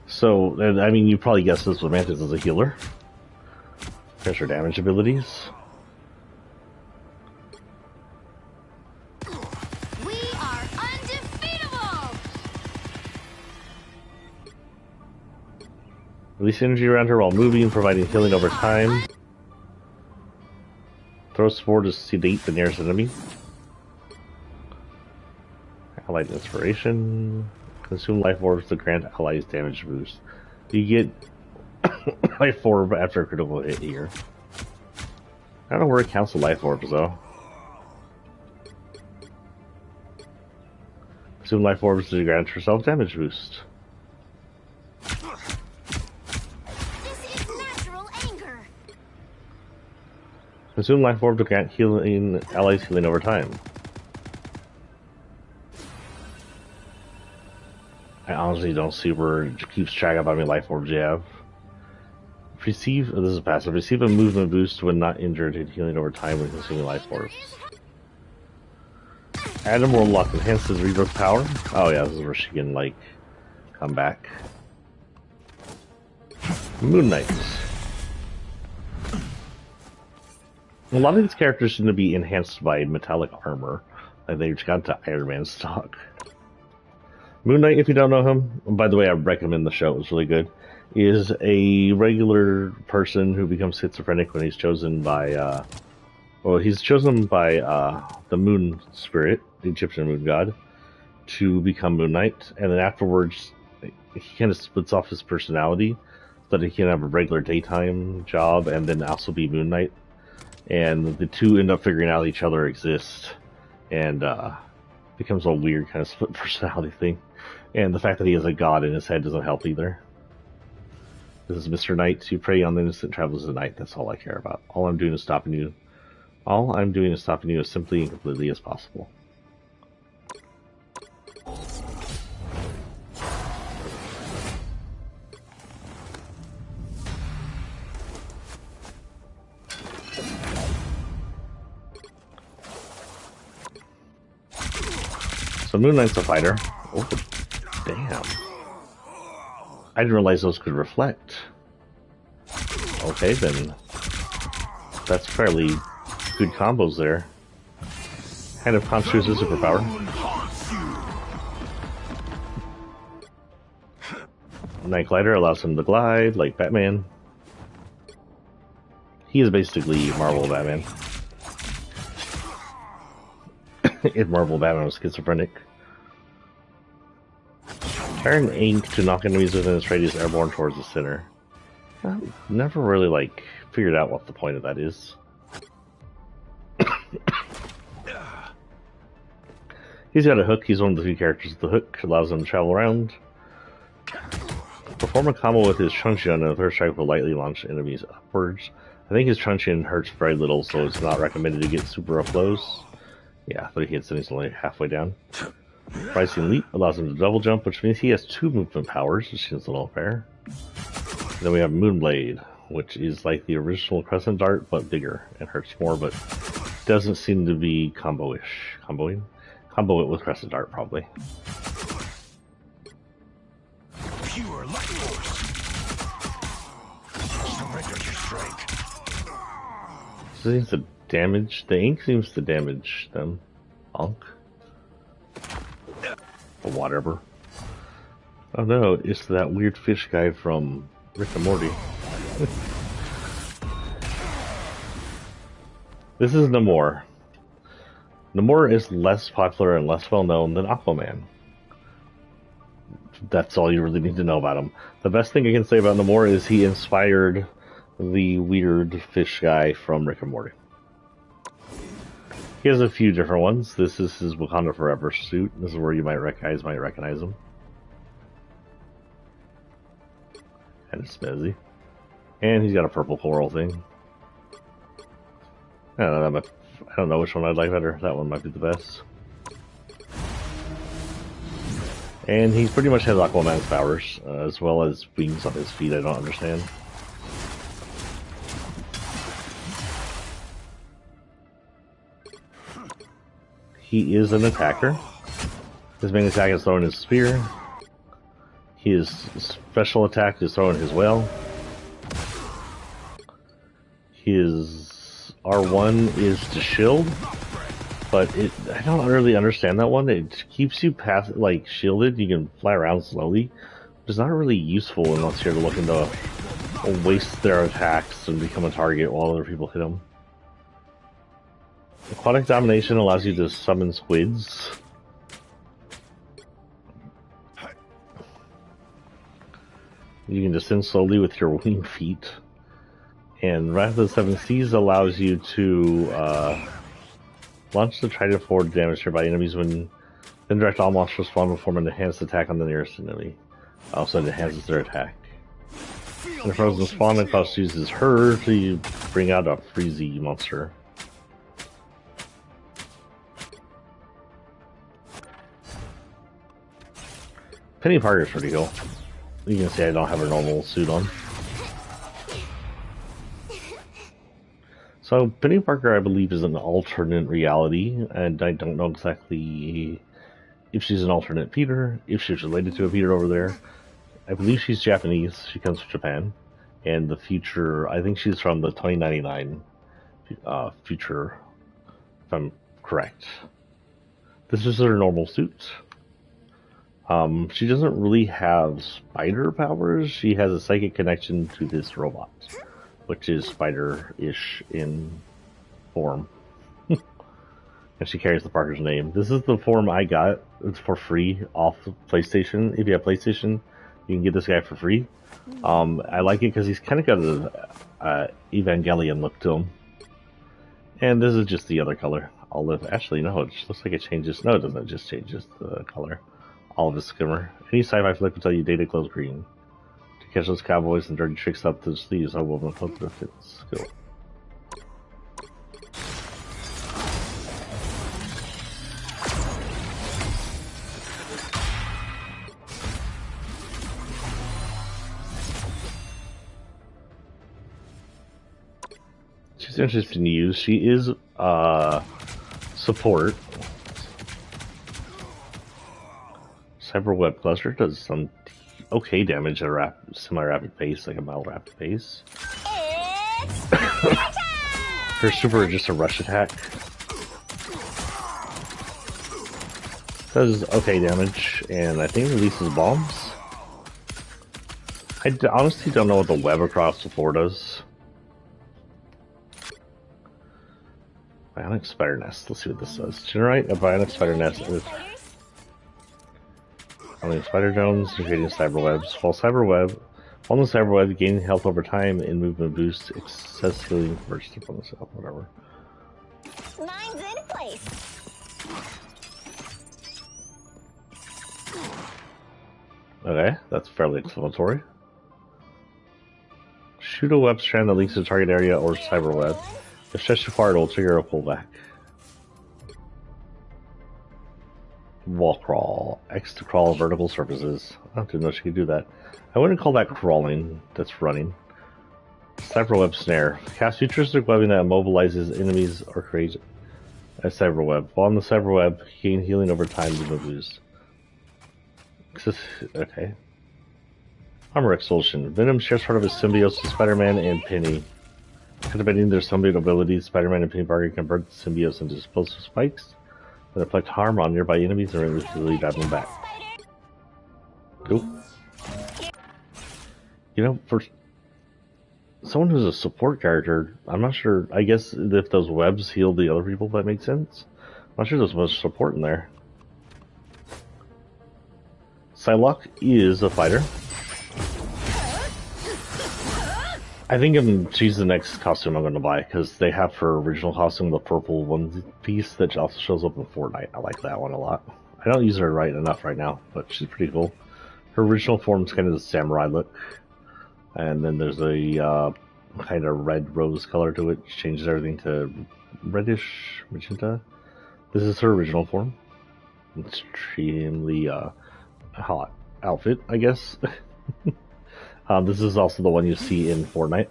So, I mean, you probably guessed this, but Mantis is a healer. There's her damage abilities.
We are undefeatable!
Release energy around her while moving, providing healing over time. Throw spore to sedate the nearest enemy. Allied inspiration. Consume life orbs to grant allies damage boost. You get life orb after a critical hit here. I don't know where it counts the life orbs though. Consume life orbs to grant yourself damage boost. Consume life orb to grant healing allies healing over time. I honestly don't see where it keeps track of how many life orbs you have. Receive, this is passive. Receive a movement boost when not injured and healing over time when consuming life orbs. Adam will unlock enhances rebirth power. Oh yeah, this is where she can like come back. Moon Knight. A lot of these characters seem to be enhanced by metallic armor. Like they just got to Iron Man stock. Moon Knight, if you don't know him, and by the way, I recommend the show, it's really good, is a regular person who becomes schizophrenic when he's chosen by, he's chosen by the moon spirit, the Egyptian moon god, to become Moon Knight, and then afterwards, he kind of splits off his personality so that he can have a regular daytime job and then also be Moon Knight. And the two end up figuring out each other exist, and becomes a weird kind of split personality thing. And the fact that he has a god in his head doesn't help either. This is Mr. Knight. You prey on the innocent travelers of the night. That's all I care about. All I'm doing is stopping you. All I'm doing is stopping you as simply and completely as possible. So Moon Knight's a fighter. Oh, damn. I didn't realize those could reflect. Okay, then. That's fairly good combos there. Kind of constitutes a superpower. Night Glider allows him to glide, like Batman. He is basically Marvel Batman. If Marvel Batman was schizophrenic. Turn ink to knock enemies within its radius airborne towards the center. I've never really, figured out what the point of that is. He's got a hook. He's one of the few characters with the hook. Allows him to travel around. Perform a combo with his Truncheon, and the third strike will lightly launch enemies upwards. I think his Truncheon hurts very little, so it's not recommended to get super up close. Yeah, 3 hits and he's only halfway down. Rising Leap allows him to double jump, which means he has 2 movement powers, which seems a little fair. And then we have Moonblade, which is like the original Crescent Dart, but bigger and hurts more, but doesn't seem to be combo-ish. Combo it with Crescent Dart, probably.
Pure light force. Surrender your strength.
Seems to damage. The ink seems to damage them. Bonk. Or whatever. Oh no, it's that weird fish guy from Rick and Morty. This is Namor. Namor is less popular and less well known than Aquaman. That's all you really need to know about him. The best thing I can say about Namor is he inspired the weird fish guy from Rick and Morty. He has a few different ones. This is his Wakanda Forever suit. This is where you might recognize him. Kind of snazzy. And he's got a purple coral thing. I don't know which one I'd like better. That one might be the best. And he pretty much has Aquaman's powers, as well as wings on his feet. I don't understand. He is an attacker. His main attack is throwing his spear. His special attack is throwing his whale. His R1 is to shield, but I don't really understand that one. It keeps you shielded. You can fly around slowly. But it's not really useful unless you're looking to waste their attacks and become a target while other people hit them. Aquatic Domination allows you to summon squids. You can descend slowly with your winged feet. And Wrath of the Seven Seas allows you to launch the Trident forward damage here by enemies when then direct all monsters spawn before an enhanced attack on the nearest enemy. Also, it enhances their attack. And the Frozen Spawn cost uses her to bring out a Freezy monster. Penny Parker's pretty cool. You can see I don't have her normal suit on. So Penny Parker, I believe, is an alternate reality, and I don't know exactly if she's an alternate Peter, if she's related to a Peter over there. I believe she's Japanese. She comes from Japan, and the future. I think she's from the 2099 future, if I'm correct. This is her normal suit. She doesn't really have spider powers. She has a psychic connection to this robot, which is spider-ish in form. And she carries the Parker's name. This is the form I got. It's for free off PlayStation. If you have PlayStation, you can get this guy for free. I like it because he's kind of got a Evangelion look to him. And this is just the other color. Olive. Actually, no, it just looks like it changes. No, it doesn't. It just changes the color. Olive is skimmer. Any sci-fi flick will tell you data glows green. Catch those cowboys and dirty tricks up to the sleeves. I will put the fit skill. She's interesting to use. She is support. Cyber Web Cluster does some okay damage at a semi-rapid pace, like a mild rapid pace. Her super is just a rush attack. Does okay damage, and I think releases bombs. I honestly don't know what the web across the floor does. Bionic Spider Nest. Let's see what this does. Generate a Bionic Spider Nest. Only spider drones and creating cyber webs. While the cyber web gain health over time and movement boost, excess healing versus upon the self, whatever.
Mine's in place.
Okay, that's fairly explanatory. Shoot a web strand that leads to the target area or cyber web. If stretched too far, it will trigger a pullback. Wall crawl. X to crawl vertical surfaces. I didn't know she could do that. I wouldn't call that crawling. That's running. Cyber web snare. Cast futuristic webbing that immobilizes enemies or creates a cyber web. While on the cyber web, gain healing over time to boost. Okay. Armor expulsion. Venom shares part of his symbiote with Spider-Man and Penny. Activating their symbiote abilities, Spider-Man and Penny Parker convert the symbiotes into explosive spikes that inflict harm on nearby enemies and repeatedly drive them back. Cool. You know, for someone who's a support character, I'm not sure. I guess if those webs heal the other people, that makes sense. I'm not sure there's much support in there. Psylocke is a fighter. I think she's the next costume I'm going to buy, because they have her original costume, the purple one piece that also shows up in Fortnite. I like that one a lot. I don't use her enough right now, but she's pretty cool. Her original form is kind of the samurai look, and then there's a kind of red rose color to it. She changes everything to reddish magenta. This is her original form. Extremely hot outfit, I guess. This is also the one you see in Fortnite.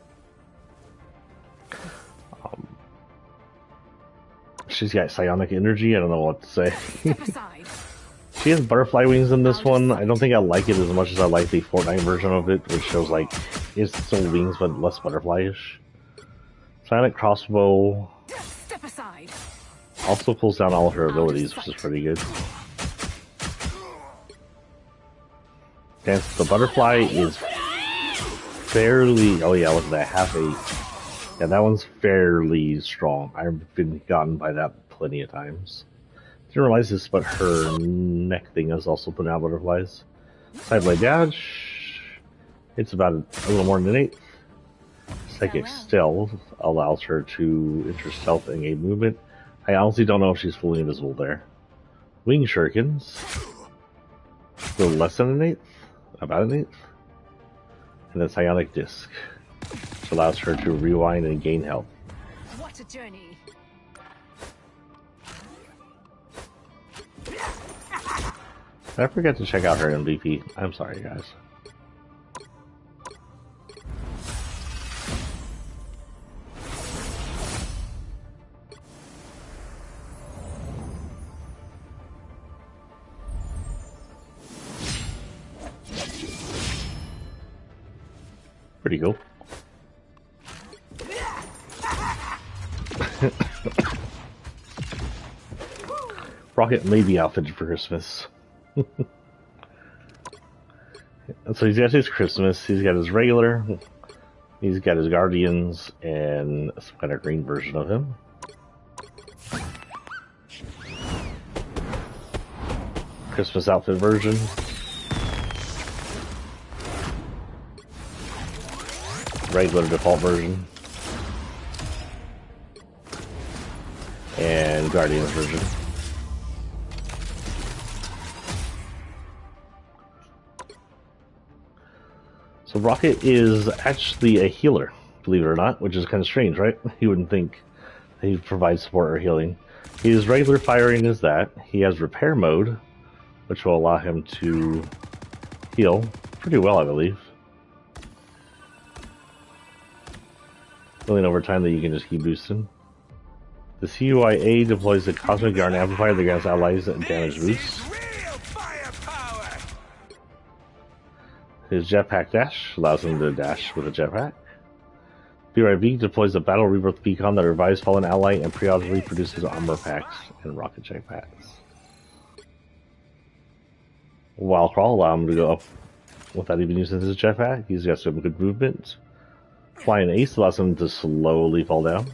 She's got psionic energy. I don't know what to say. She has butterfly wings in this one. I don't think I like it as much as I like the Fortnite version of it, which shows like it's still wings but less butterfly-ish. Psionic crossbow.
Step aside.
Also pulls down all of her abilities, which is pretty good. And the butterfly is fairly... Oh yeah, look at that. Yeah, that one's fairly strong. I've been gotten by that plenty of times. Didn't realize this, but her neck thing is also putting out butterflies. Sideblade dodge. It's about a little more than an eighth. Psychic stealth allows her to enter stealth and gain movement. I honestly don't know if she's fully invisible there. Wing shurikens. A little less than an eighth. About an eighth. And then psionic disc, which allows her to rewind and gain health.
What a journey.
I forgot to check out her MVP. I'm sorry, guys. Pretty cool. Rocket may be outfitted for Christmas. So he's got his Christmas, he's got his regular, he's got his Guardians, and some kind of green version of him. Christmas outfit version. Regular default version. And Guardians version. So The Rocket is actually a healer, believe it or not, which is kind of strange, right? You wouldn't think he provides support or healing. His regular firing is that. He has repair mode, which will allow him to heal pretty well, I believe. Healing over time that you can just keep boosting. The CUIA deploys the Cosmic Yarn Amplifier that grants allies and damage boosts. His Jetpack Dash allows him to dash with a jetpack. BRV deploys the Battle Rebirth Beacon that revives fallen ally and periodically produces armor packs and rocket jetpacks. Wild Crawl allows him to go up without even using his jetpack. He's got some good movement. Flying Ace allows him to slowly fall down.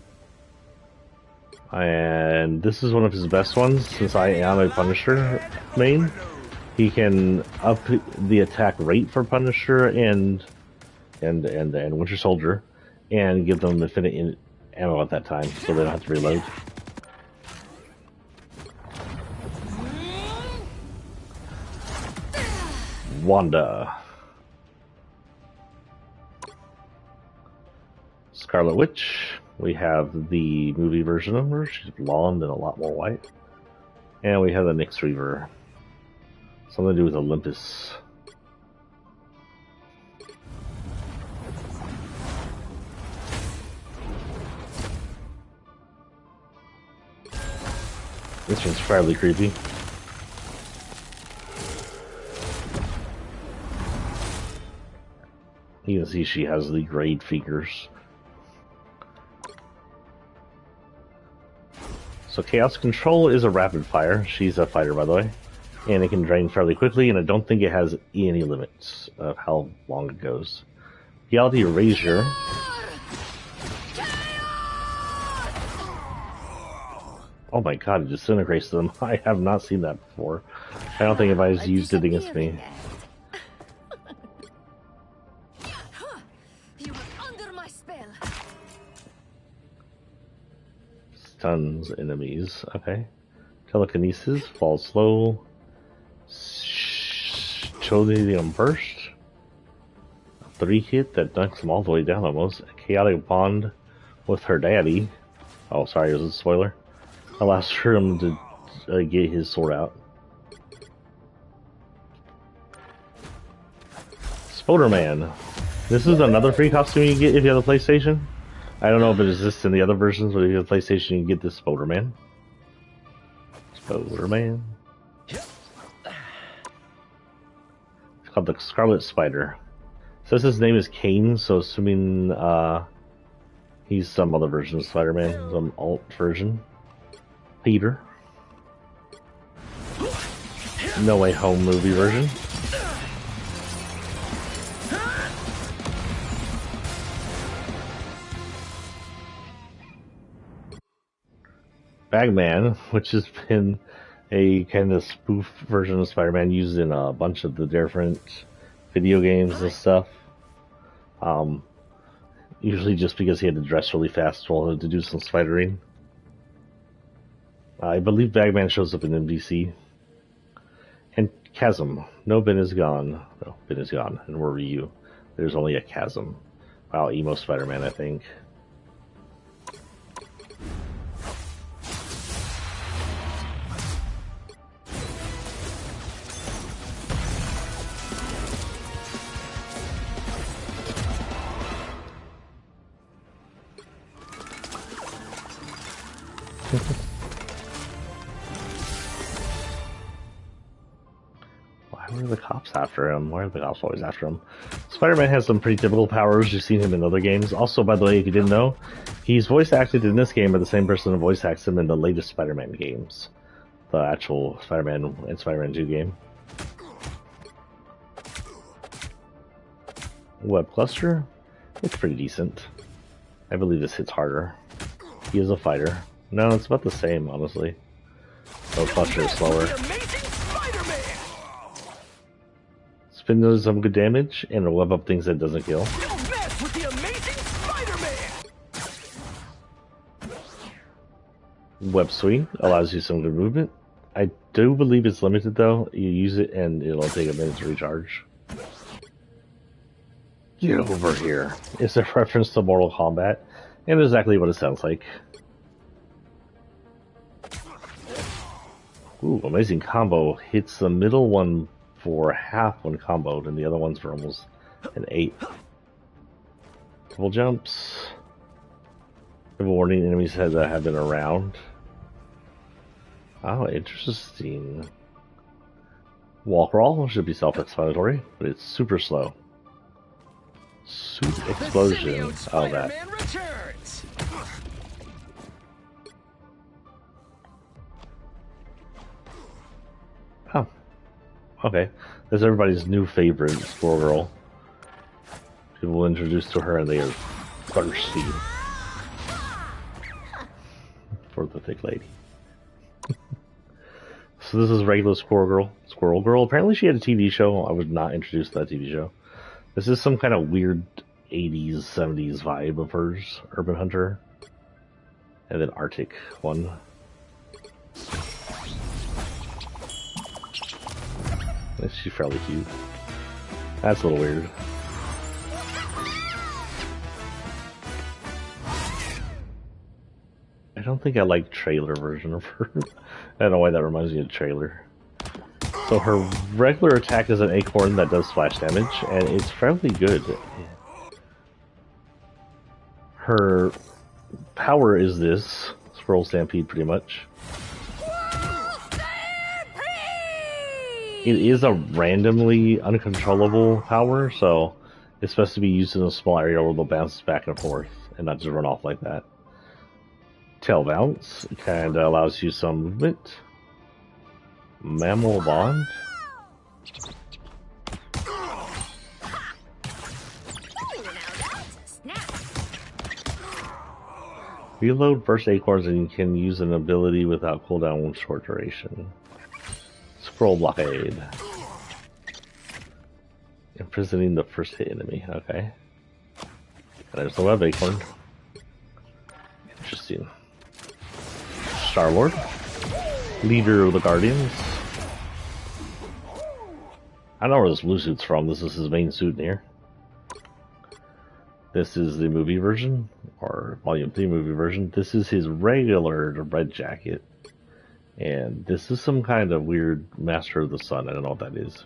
And this is one of his best ones, since I am a Punisher main. He can up the attack rate for Punisher and Winter Soldier, and give them infinite ammo at that time, so they don't have to reload. Wanda. Scarlet Witch. We have the movie version of her. She's blonde and a lot more white. And we have the Nyx Reaver. Something to do with Olympus. This one's fairly creepy. You can see she has the grade fingers. So Chaos Control is a rapid fire. She's a fighter, by the way. And it can drain fairly quickly, and I don't think it has any limits of how long it goes. Reality Erasure. Oh my god, it disintegrates them. I have not seen that before. I don't think anybody's used it against me.
You are under my spell.
Stuns enemies. Okay. Telekinesis. Fall slow. Chodium Burst. A 3-hit that knocks them all the way down almost. A chaotic bond with her daddy. Oh, sorry, it was a spoiler. Allows for him to get his sword out. Spoderman. This is another free costume you get if you have a PlayStation. I don't know if it exists in the other versions, but if you have a PlayStation, you can get this Spoderman. Spoderman. It's called the Scarlet Spider. It says his name is Kane, so assuming he's some other version of Spider-Man, some alt version. Peter. No Way Home movie version. Bagman, which has been a kind of spoof version of Spider-Man used in a bunch of the different video games and stuff. Usually just because he had to dress really fast while he had to do some spidering. I believe Bagman shows up in NBC. And Chasm. No, Ben is gone. No, Ben is gone. And where were you? There's only a chasm. Wow, emo Spider-Man, I think. Why were the cops after him? Why are the cops always after him? Spider-Man has some pretty typical powers. You've seen him in other games. Also, by the way, if you didn't know, he's voice acted in this game by the same person who voice acts him in the latest Spider-Man games. The actual Spider-Man and Spider-Man 2 game. Web Cluster? It's pretty decent. I believe this hits harder. He is a fighter. No, it's about the same, honestly. Web Cluster is slower. Spin does some good damage, and a web up things that doesn't kill. Web Swing allows you some good movement. I do believe it's limited though. You use it and it'll take a minute to recharge. Get over here. It's a reference to Mortal Kombat, and exactly what it sounds like. Ooh, amazing combo. Hits the middle one for half when comboed, and the other ones for almost an 8. Double jumps. Give a warning, enemies that have been around. Oh, interesting. Wall crawl should be self-explanatory, but it's super slow. Suit explosion. Oh, that.
Returns.
Oh. Okay. That's everybody's new favorite, Squirrel Girl. People will introduce to her and they are thirsty for the thick lady. So this is regular Squirrel Girl. Squirrel Girl. Apparently she had a TV show. I was not introduced to that TV show. This is some kind of weird 80s, 70s vibe of hers. Urban Hunter. And then Arctic one. She's fairly cute. That's a little weird. I don't think I like trailer version of her. I don't know why that reminds me of trailer. So her regular attack is an acorn that does splash damage, and it's fairly good. Her power is this. Scroll Stampede, pretty much. It is a randomly uncontrollable power, so it's supposed to be used in a small area where it'll bounce back and forth, and not just run off like that. Tail Bounce kind of allows you some movement. Mammal Bond. Reload burst acorns and you can use an ability without cooldown short duration. Scroll Blockade. Imprisoning the first hit enemy. Okay. And there's the web acorn. Interesting. Star-Lord. Leader of the Guardians. I don't know where this blue suit's from. This is his main suit in here. This is the movie version, or Volume 3 movie version. This is his regular red jacket. And this is some kind of weird Master of the Sun. I don't know what that is.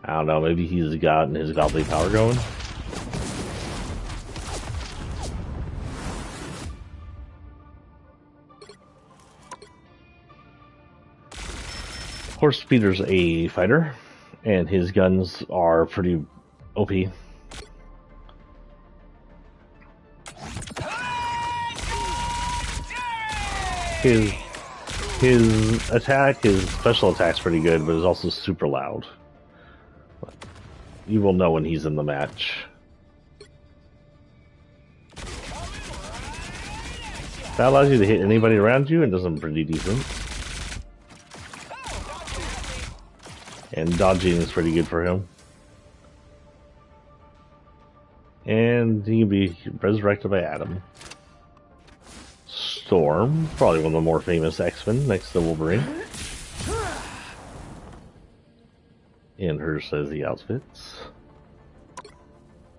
I don't know, maybe he's gotten his godly power going. Of course, Peter's a fighter, and his guns are pretty OP. His attack, his special attack's pretty good, but it's also super loud. You will know when he's in the match. That allows you to hit anybody around you and does them pretty decent. And dodging is pretty good for him. And he can be resurrected by Adam. Storm, probably one of the more famous X-Men next to Wolverine. And hers says the outfits.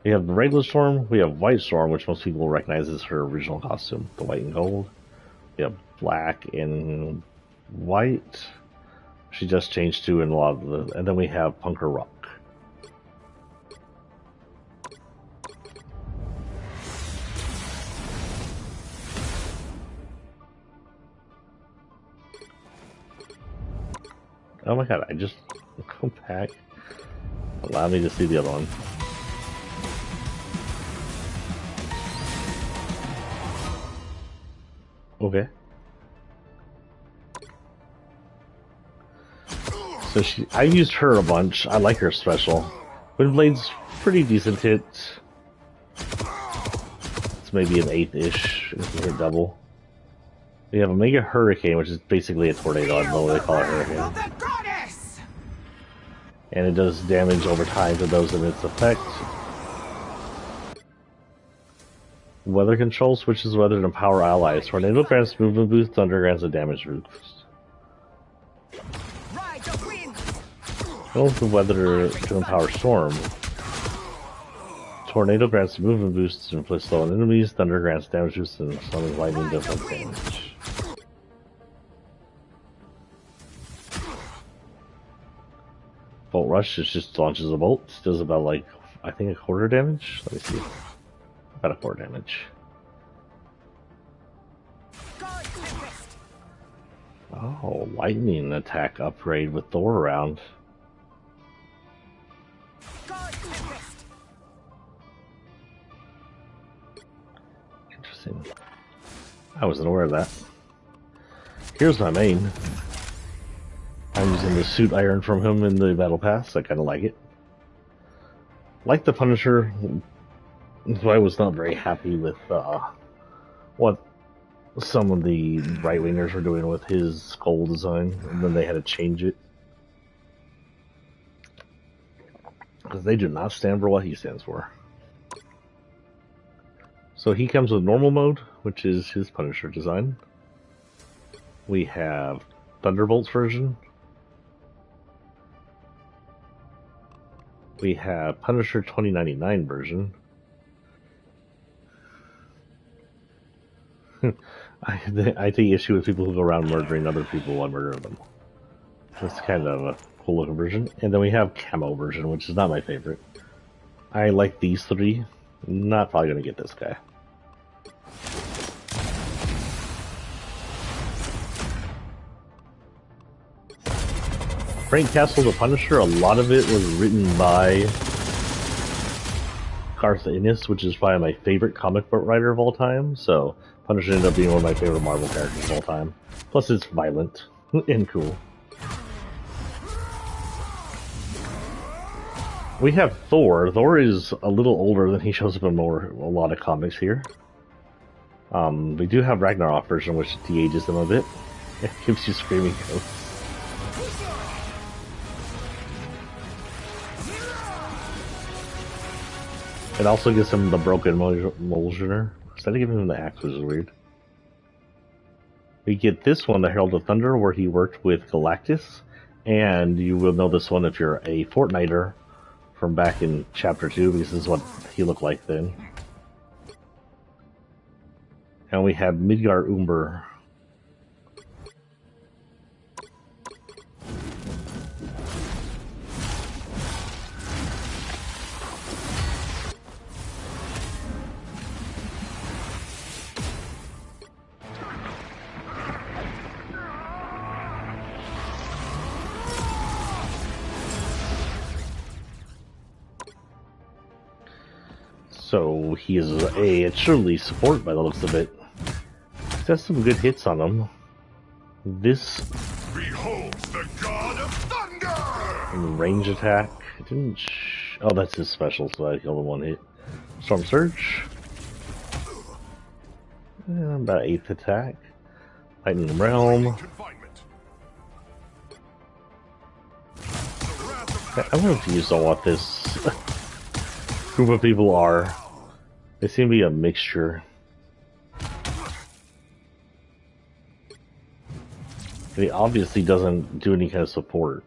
We have the regular Storm, we have White Storm, which most people recognize as her original costume, the white and gold. We have black and white. She just changed to in a lot of the, and then we have Punker Rock. Oh my god, I just go back. Allow me to see the other one. Okay. So I've used her a bunch. I like her special. Windblade's pretty decent hit. It's maybe an 8-ish if you hit double. We have a Mega Hurricane, which is basically a tornado. I don't know what they call it, hurricane. and it does damage over time to those in its effect. Weather control switches weather to empower allies. Tornado grants movement boost, thunder grants a damage boost.
Ride the wind.
Controls the weather to empower storm. Tornado grants movement boosts to inflict slow on enemies, thunder grants damage boosts, and summoning lightning does no damage. Bolt Rush just launches a bolt, does about like, I think a quarter damage? Let me see. About a quarter damage.
God tempest.
Oh, lightning attack upgrade with Thor around.
God tempest.
Interesting. I wasn't aware of that. Here's my main. I'm using the suit I earned from him in the battle pass. I kind of like it. Like the Punisher, so I was not very happy with what some of the right-wingers were doing with his skull design, and then they had to change it. Because they do not stand for what he stands for. So he comes with normal mode, which is his Punisher design. We have Thunderbolt's version. We have Punisher 2099 version. I take issue with people who go around murdering other people while murdering them. That's kind of a cool looking version. And then we have Camo version, which is not my favorite. I like these three. Not probably going to get this guy. Frank Castle the Punisher, a lot of it was written by Garth Ennis, which is probably my favorite comic book writer of all time, so Punisher ended up being one of my favorite Marvel characters of all time. Plus it's violent and cool. We have Thor. Thor is a little older than he shows up in a lot of comics here. We do have Ragnarok version, which de-ages him a bit. It gives you screaming ghosts. It also gives him the broken Mjolnir. Instead of giving him the axe, which is weird. We get this one, the Herald of Thunder, where he worked with Galactus. And you will know this one if you're a Fortniter from back in Chapter 2, because this is what he looked like then. And we have Midgard Umber. So he is a truly support by the looks of it. He's got some good hits on him. This
Behold the god of thunder!
range attack. It didn't. Oh, that's his special, so I killed him one hit. Storm Surge. About 8th attack. Lightning Realm. I'm confused on what this group of people are. They seem to be a mixture. He obviously doesn't do any kind of support.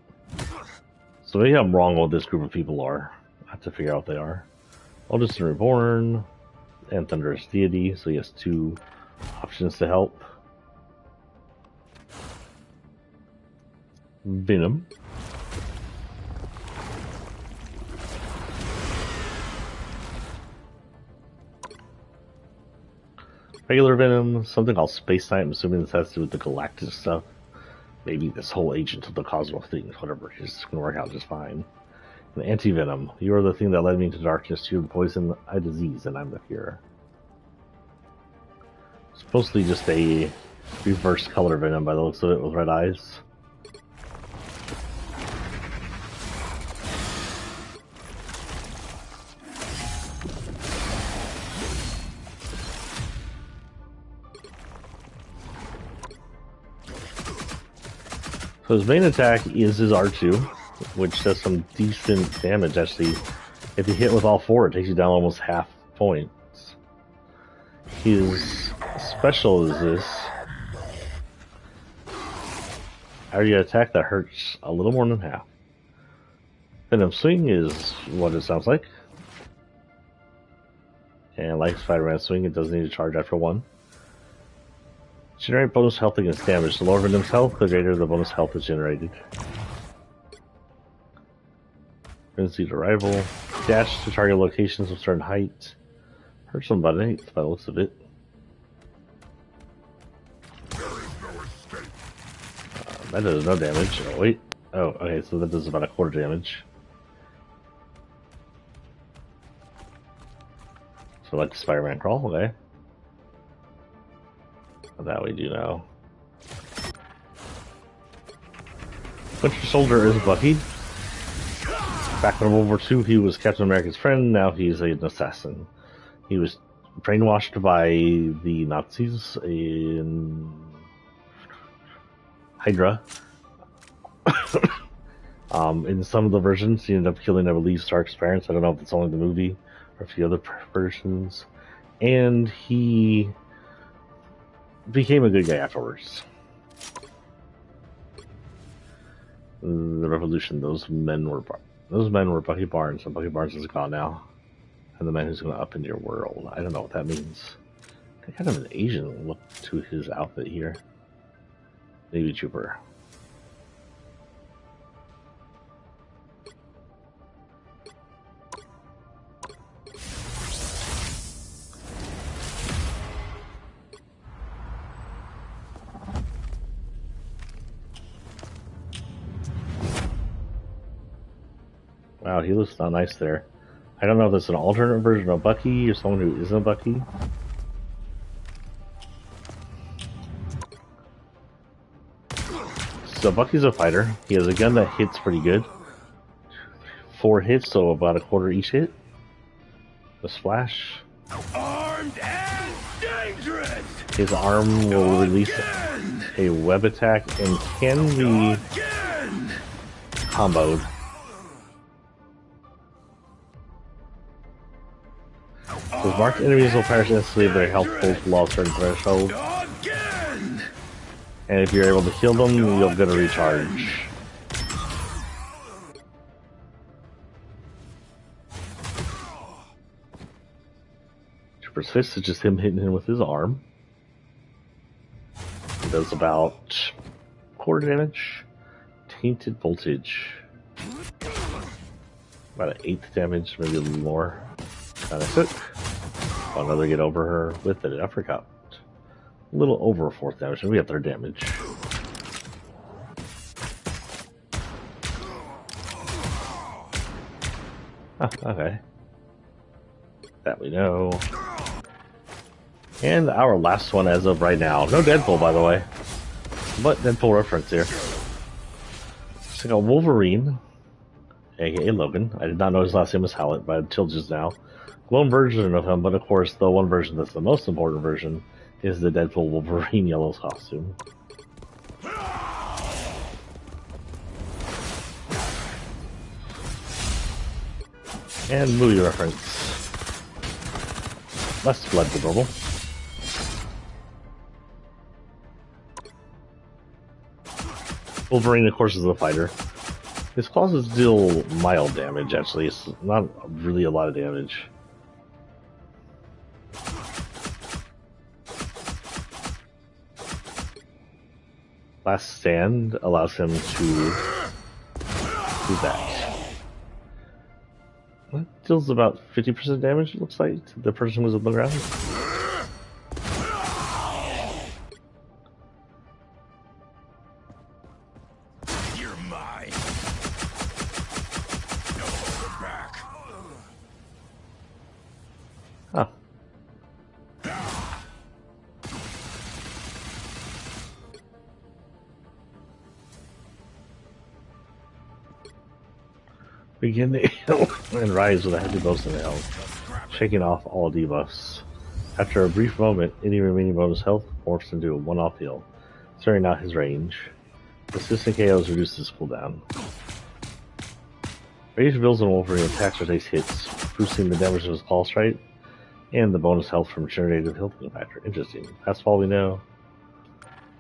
So maybe I'm wrong what this group of people are. I have to figure out what they are. Oldest and Reborn and Thunderous Deity, so he has 2 options to help. Venom. Regular Venom, something called Space Knight. I'm assuming this has to do with the Galactic stuff. Maybe this whole Agent of the Cosmos thing, whatever, it's gonna work out just fine. And Anti-Venom. You are the thing that led me into darkness. You poison a disease, and I'm the cure. Supposedly just a reverse color Venom by the looks of it, with red eyes. So his main attack is his R2, which does some decent damage actually. If you hit with all four, it takes you down almost half points. His special is this. After you attack, that hurts a little more than half. Venom Swing is what it sounds like. And like Spider-Man Swing, it doesn't need to charge after one. Generate bonus health against damage. The lower Venom's health, the greater the bonus health is generated. Frenzied Arrival. Dash to target locations of certain height. Hurt somebody by the looks of it. That does no damage. Oh, wait. Oh, okay, so that does about a quarter damage. So like Spider-Man Crawl, okay. That we do know. Winter Soldier is Bucky. Back in World War II, he was Captain America's friend. Now he's an assassin. He was brainwashed by the Nazis in Hydra. In some of the versions, he ended up killing, I believe, Stark's parents. I don't know if it's only the movie or a few other versions. And he became a good guy afterwards. The Revolution, those men were Bucky Barnes, and Bucky Barnes is gone now. And the man who's going to up into your world. I don't know what that means. Kind of an Asian look to his outfit here. Navy Trooper. Wow, he looks not nice there. I don't know if that's an alternate version of Bucky or someone who isn't Bucky. So Bucky's a fighter. He has a gun that hits pretty good. 4 hits, so about a quarter each hit. The splash.
Armed and dangerous.
His arm will release a web attack and can be comboed. Those marked enemies will perish instantly if their health pulls below a certain threshold. And if you're able to kill them, you'll get a recharge. Trooper's Fist is just him hitting him with his arm. It does about quarter damage. Tainted Voltage. About an 1/8 damage, maybe a little more. That's it. Another get over her with it. I forgot. A little over 4th damage, and we have 3rd damage. Ah, okay. That we know. And our last one as of right now. No Deadpool, by the way. But Deadpool reference here. It's like a Wolverine, aka Logan. I did not know his last name was Howlett, but until just now. One version of him, but of course the one version that's the most important version is the Deadpool Wolverine yellow costume. And movie reference. Less blood than normal. Wolverine, of course, is a fighter. His claws deal mild damage, actually. It's not really a lot of damage. Last Stand allows him to do that. That deals about 50% damage, it looks like, to the person who's on the ground.
You're mine. No holding back.
Huh. Begin the and rise with a heavy bonus in health, shaking off all debuffs. After a brief moment, any remaining bonus health morphs into a one-off heal, zeroing out his range. Persistent KOs reduce his cooldown. Rage builds and Wolverine attacks or takes hits, boosting the damage of his pulse strike and the bonus health from generated healing factor. Interesting. That's all we know.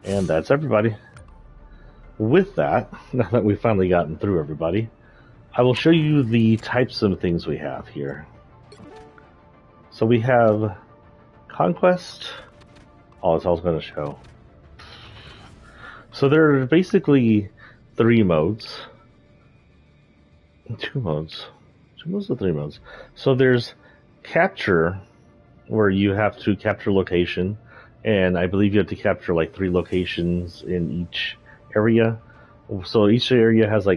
And that's everybody. With that, now that we've finally gotten through everybody, I will show you the types of things we have here. So we have Conquest. Oh, that's all I was going to show. So there are basically 3 modes. 2 modes. 2 modes or 3 modes. So there's Capture, where you have to capture location, and I believe you have to capture like 3 locations in each area. So each area has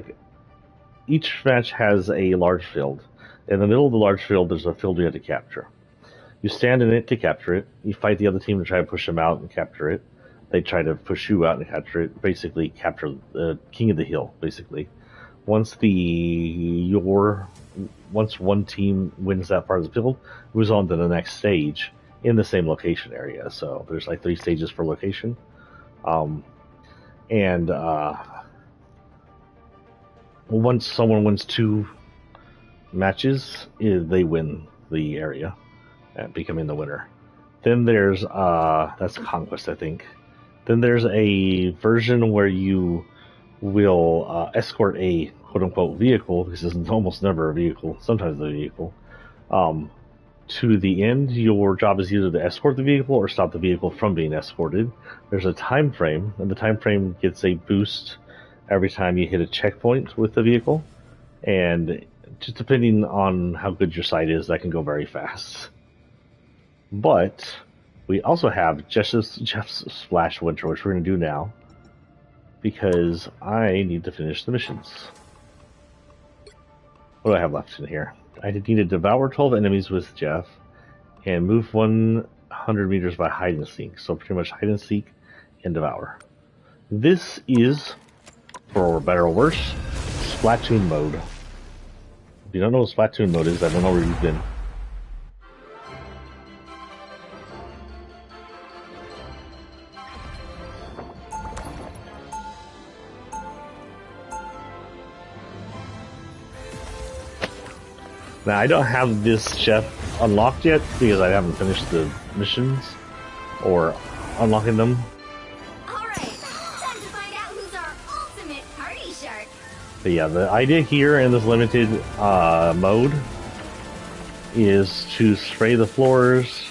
each match has a large field. In the middle of the large field, there's a field you have to capture. You stand in it to capture it. You fight the other team to try to push them out and capture it. They try to push you out and capture it. Basically, capture the king of the hill. Basically, once one team wins that part of the field, it moves on to the next stage in the same location area. So there's like 3 stages per location, once someone wins 2 matches, they win the area, becoming the winner. Then there's that's Conquest, I think. Then there's a version where you will escort a quote-unquote vehicle, because it's almost never a vehicle, sometimes a vehicle, to the end. Your job is either to escort the vehicle or stop the vehicle from being escorted. There's a time frame, and the time frame gets a boost every time you hit a checkpoint with the vehicle, and just depending on how good your sight is, that can go very fast. But we also have Jeff's Splash Winter, which we're going to do now, because I need to finish the missions. What do I have left in here? I need to devour 12 enemies with Jeff, and move 100 meters by hide and seek. So pretty much hide and seek and devour. This is, for better or worse, Splatoon mode. If you don't know what Splatoon mode is, I don't know where you've been. Now, I don't have this chef unlocked yet because I haven't finished the missions or unlocking them.
Alright, time to find out who's our ultimate party shark.
But yeah, the idea here in this limited mode is to spray the floors.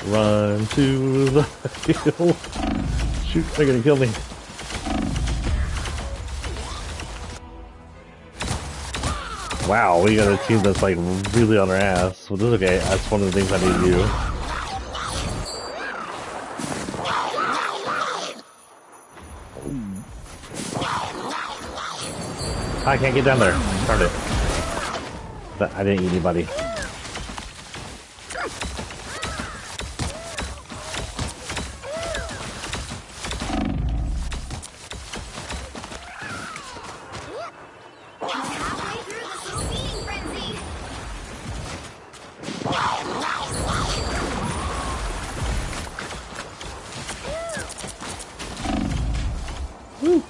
Run to the hill. Shoot, they're gonna kill me. Wow, we got a team that's like really on our ass. Well, this is okay. That's one of the things I need to do. I can't get down there. Darn it. But I didn't eat anybody.
Halfway through the slow feeding frenzy.
Woo.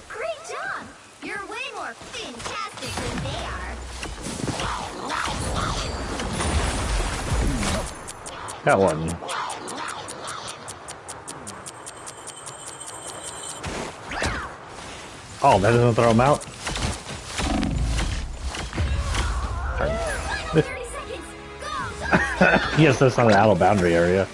Great job! You're way more fantastic than they are.
Got one. Oh, that doesn't throw him out? Yes, that's not an out of boundary area.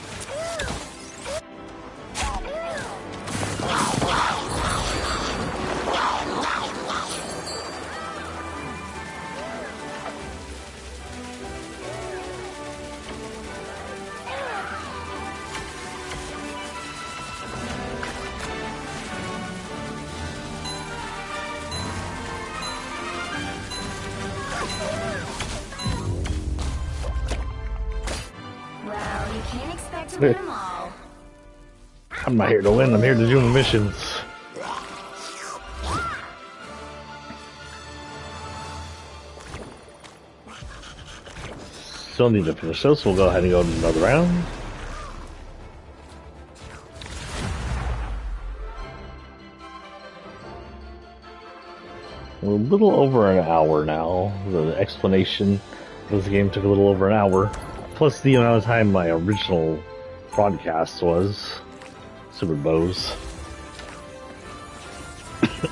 Well, you can't expect to win them all.
I'm not here to win, I'm here to do the missions. Still need to finish this, we'll go ahead and go to another round. We're a little over an hour now. The explanation of this game took a little over an hour. Plus the amount of time my original broadcast was. Super Bows.
Alright,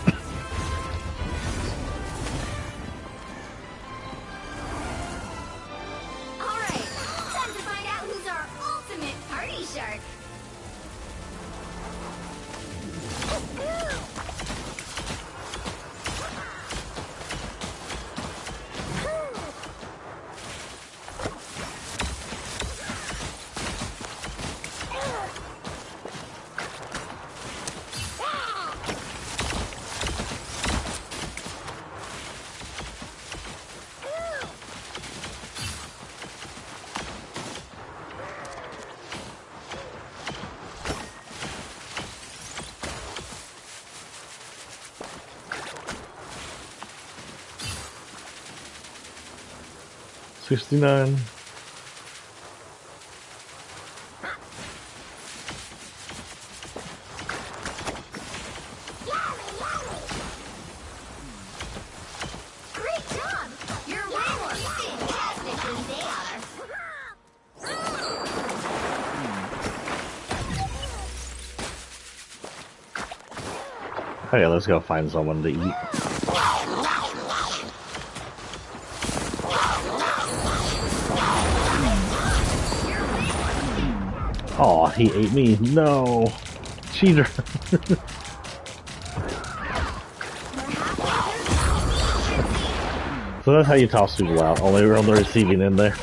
time to find out who's our ultimate party shark.
$69.
Great job! You're way more fantastic than they are.
Okay, let's go find someone to eat. Oh, he ate me. No. Cheater. So that's how you toss people out. Only we're on the receiving end there.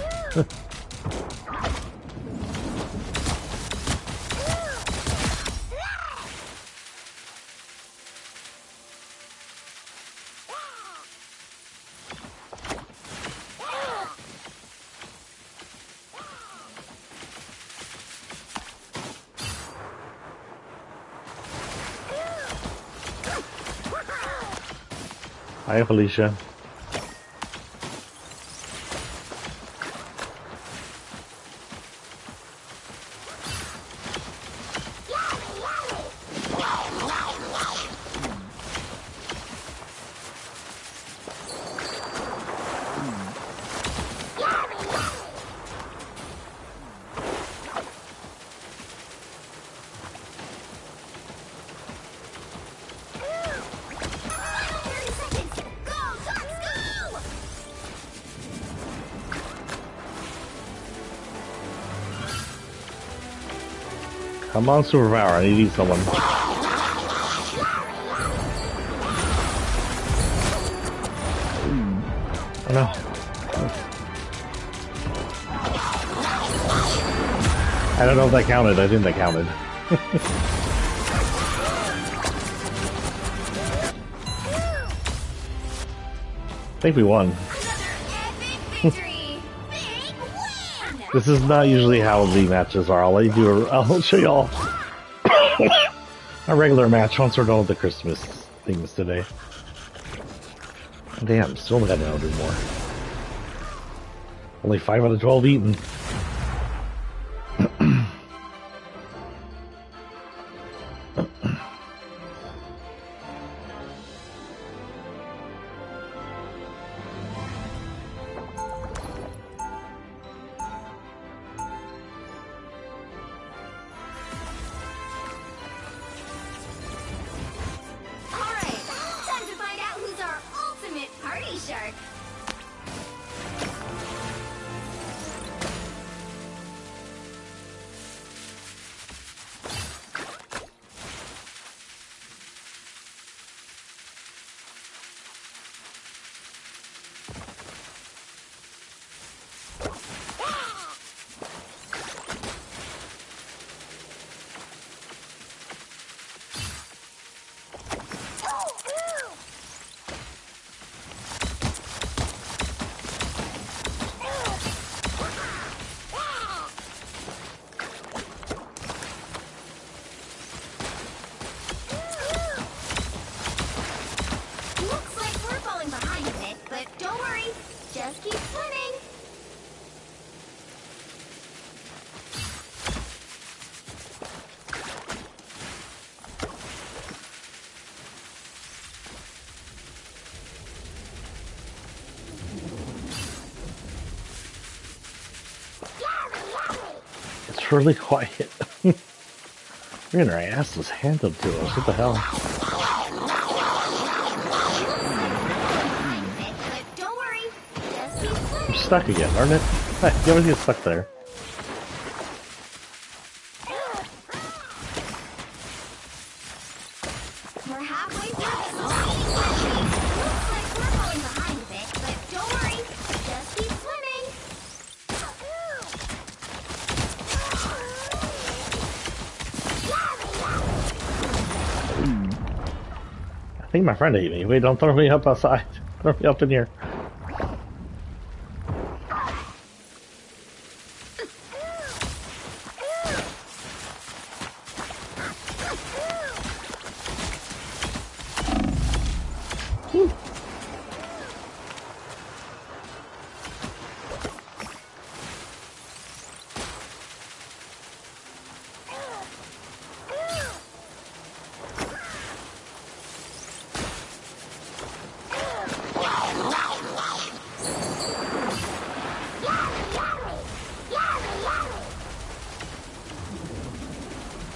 Hi, Felicia. Come on, Superpower. I need to eat someone. Oh no. I don't know if that counted. I think that counted. I think we won.
Victory! Big win!
This is not usually how the matches are. I'll show y'all a regular match once we're done with the Christmas things today. Damn, still got to do more. Only 5 out of 12 eaten.
Alright, time to find out who's our ultimate party shark.
It's really quiet. We're getting our asses handed to us. What the hell?
Behind a bit, but don't worry. Just keep
I'm
swimming.
stuck again, aren't it? Hey, you always get stuck there.
We're halfway through this whole looks like we're falling behind a bit, but don't worry. Just keep swimming.
I think my friend ate me. Wait, don't throw me up outside. Throw me up in here.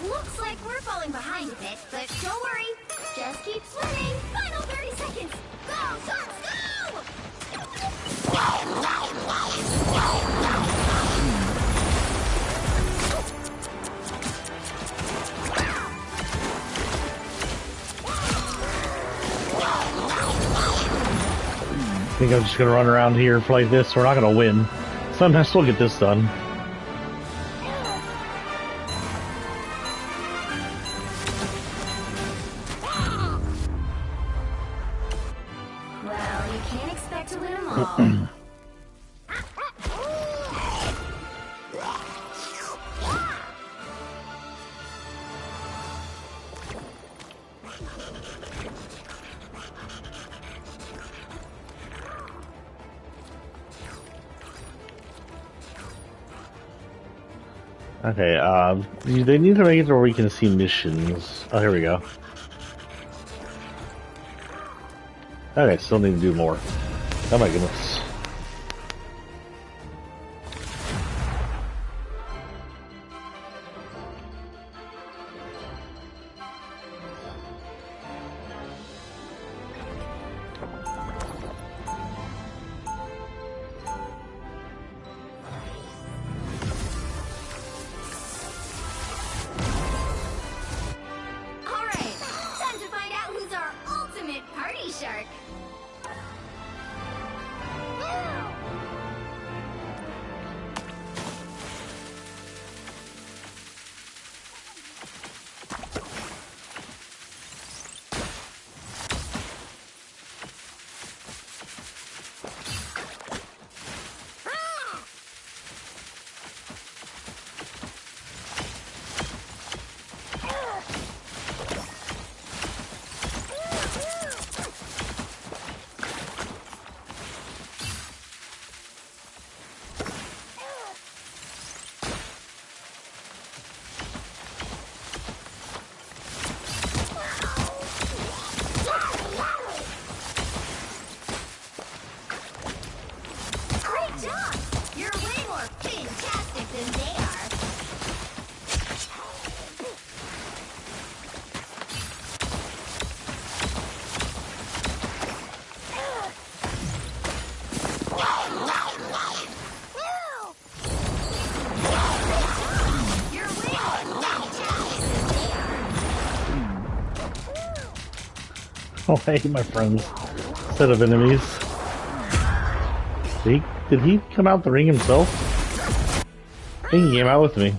Looks like we're falling behind a bit, but don't worry. Just keep swimming. Final 30 seconds. Go, Sharks, go!
I think I'm just gonna run around here like this. We're not gonna win. Sometimes we'll get this done.
Well, you can't expect to win them all.
Okay, they need to make it where we can see missions. Oh, here we go. Okay, still need to do more. Oh my goodness.
All right, time to find out who's our ultimate party shark. Great job! You're way more fantastic than they are. You're way more fantastic than they are.
Oh, hey, my friends. Instead of enemies. Did he come out the ring himself? I think he came out with me.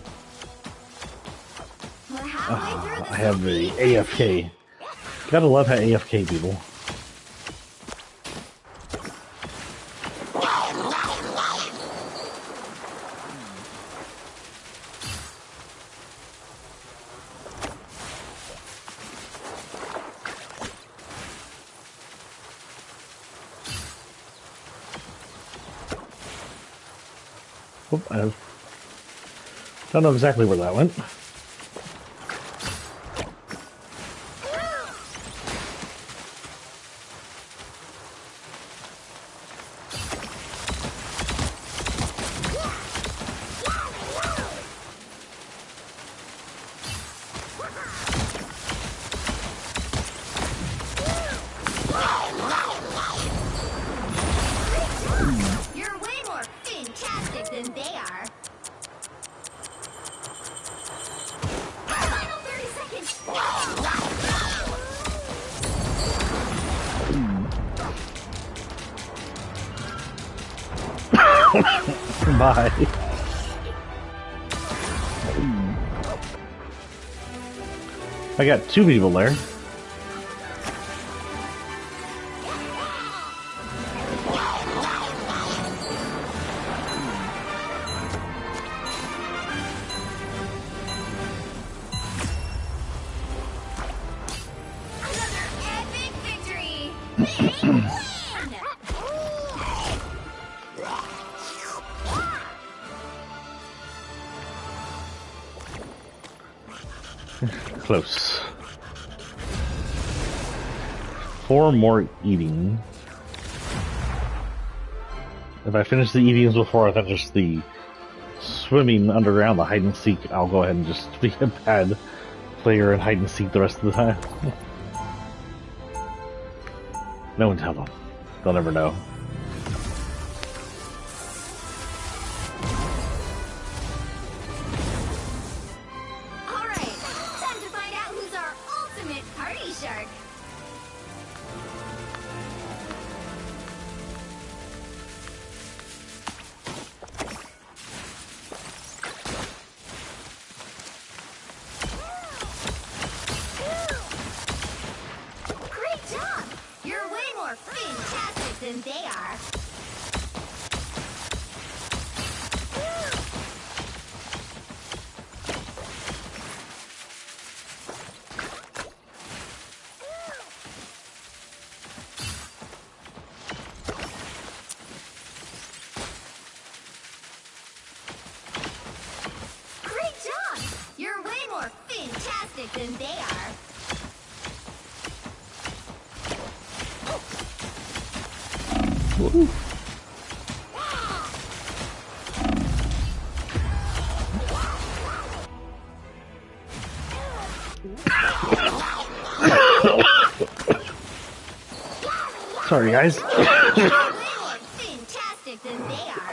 We're halfway through this
I have the AFK. Gotta love how AFK people. Oop, I don't know exactly where that went. Bye. I got 2 people there.
Another epic victory! Big win!
Close. 4 more eating. If I finish the eatings before I finish the swimming underground, the hide and seek, I'll go ahead and just be a bad player and hide and seek the rest of the time. No one tell them. They'll never know.
Alright, time to find out who's our ultimate party shark. Great job! You're way more fantastic than they are. Great job! You're way more fantastic than they are.
Woo. Sorry, guys.
You're way more fantastic than they are.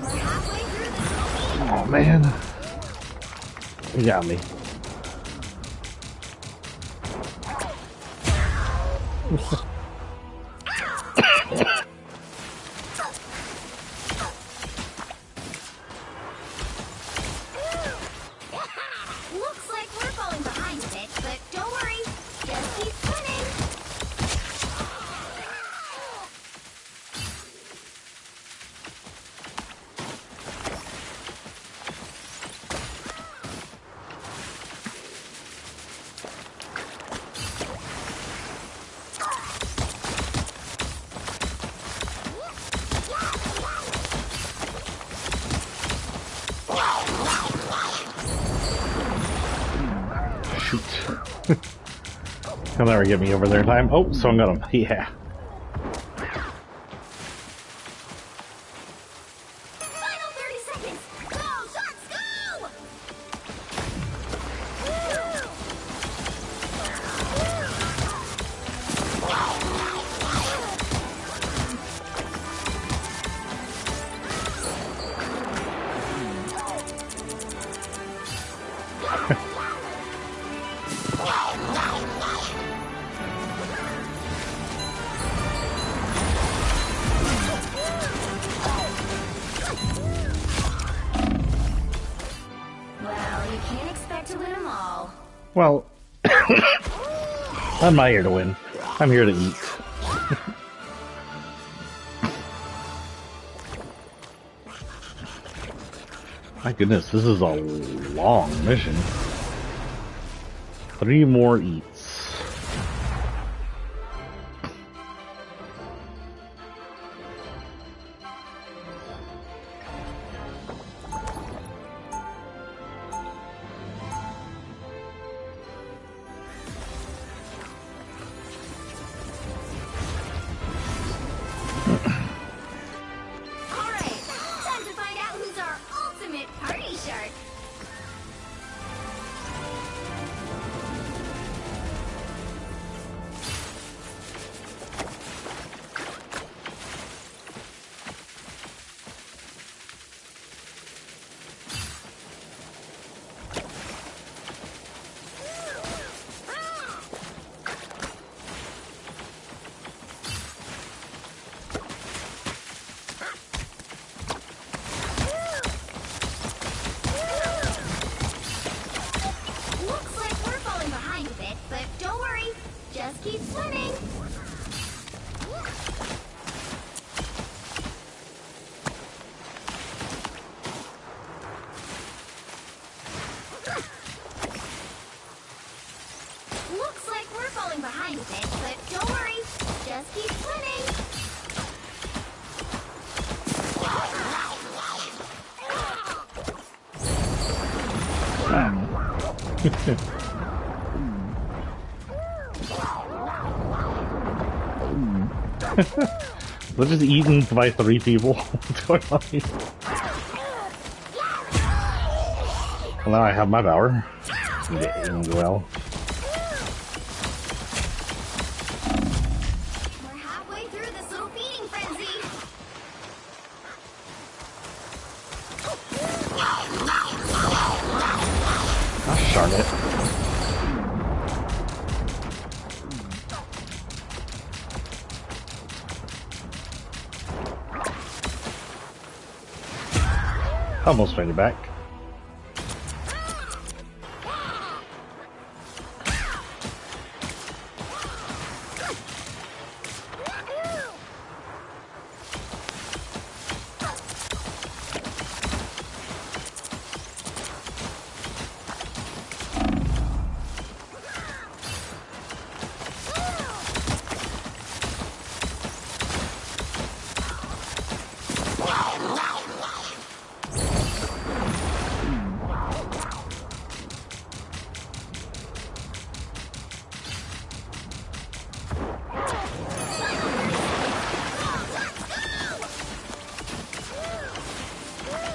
We're halfway through the smoky.
Oh man, you got me.
Looks like we're falling behind a bit, but don't worry. Just keep swimming.
Shoot. He'll never get me over there in time. Oh, someone got him. Yeah.
Final 30 seconds. Go, Sharks, go! Well, you can't expect to win them all.
Well, I'm not here to win. I'm here to eat. My goodness, this is a long mission. 3 more eats.
Alright, time to find out who's our ultimate party shark. falling behind a bit, but don't worry. Just keep swimming.
We're just eaten by 3 people. What's going on here? Well, now I have my power. Well.
We're halfway through this little feeding frenzy.
Gosh darn it. Almost made it back.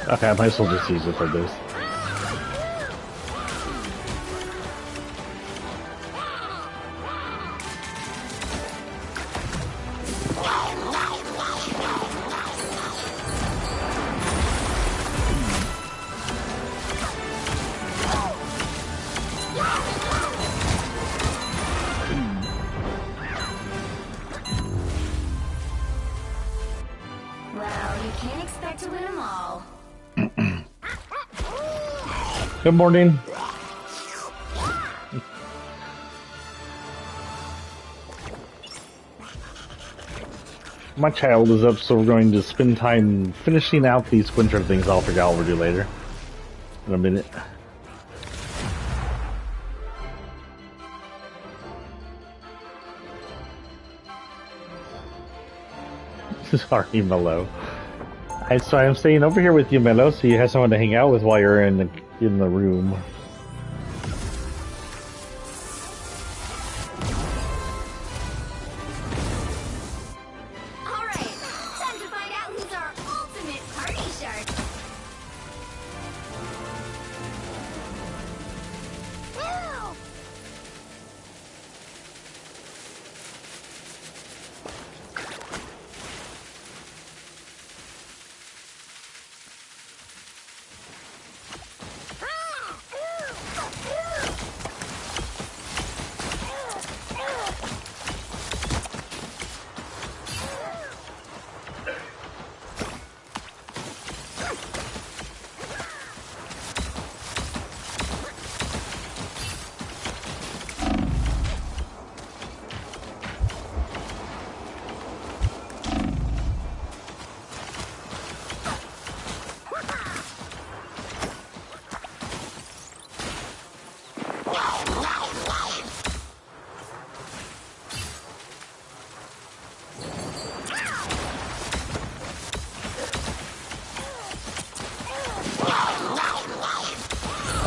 Okay, I might as well just use it for this.
Well, you can't expect to win them all.
Good morning. My child is up, so we're going to spend time finishing out these winter things I'll figure out what we'll do later. In a minute. Sorry, Mello. So I'm staying over here with you, Mello, so you have someone to hang out with while you're in the room.
All right, time to find out who's our ultimate party shark. Woo!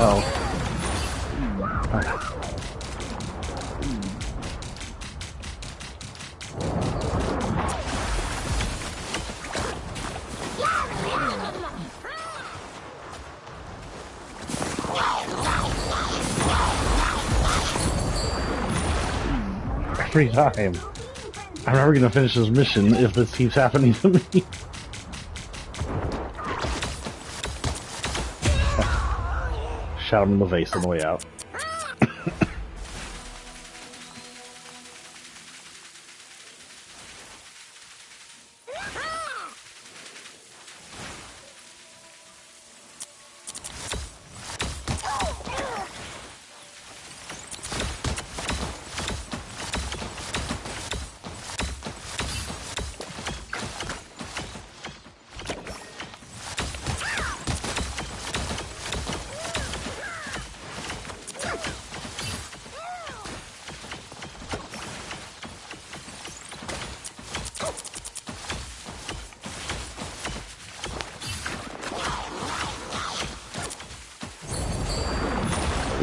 Oh. Every time. I'm never gonna finish this mission if this keeps happening to me. Shot him in the face on the way out.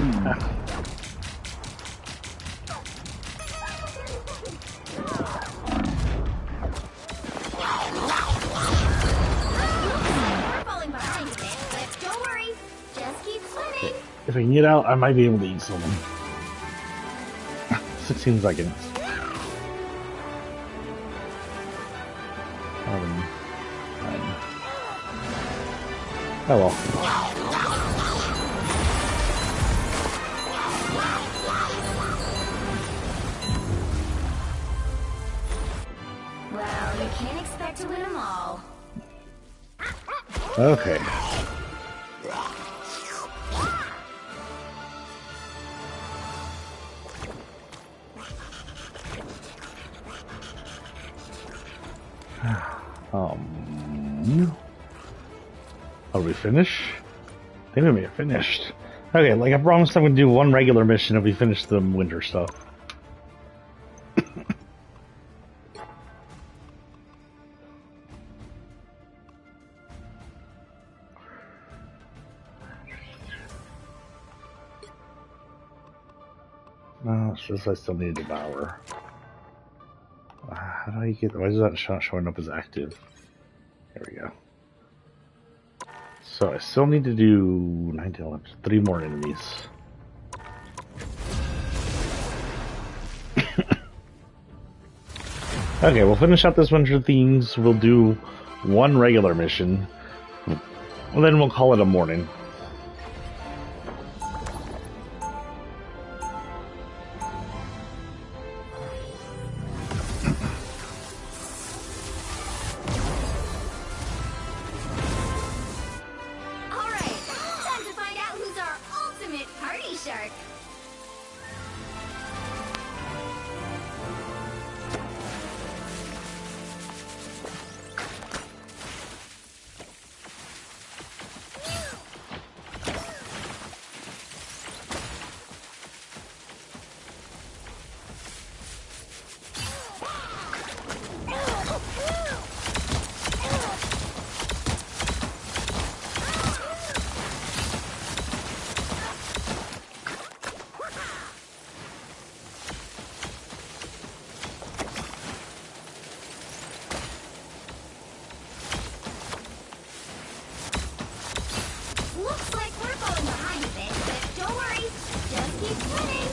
We're falling behind a bit, but don't worry. Just keep swimming.
If I can get out, I might be able to eat someone. 16 seconds. Oh well.
Well, you can't expect to win them all.
Okay. Are we finished? I think we may have finished. Okay, like I promised I'm gonna do one regular mission if we finish the winter stuff. No, it's just I still need to devour. How do I get? Why is that not showing up as active? There we go. So I still need to do 19 left, 3 more enemies. Okay, we'll finish up this winter themes. We'll do one regular mission. And then we'll call it a morning.
Alright, time to find out who's our ultimate party shark. Looks like we're falling behind a bit, but don't worry. Just keep swimming.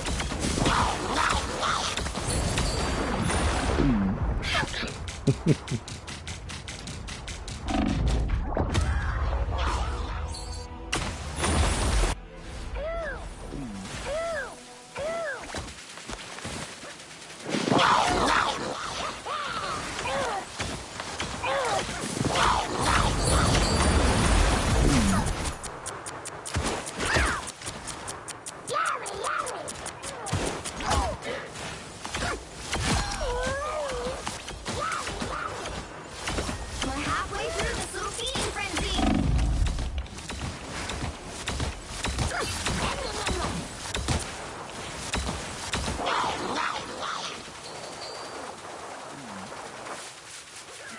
We're halfway through this little feeding frenzy.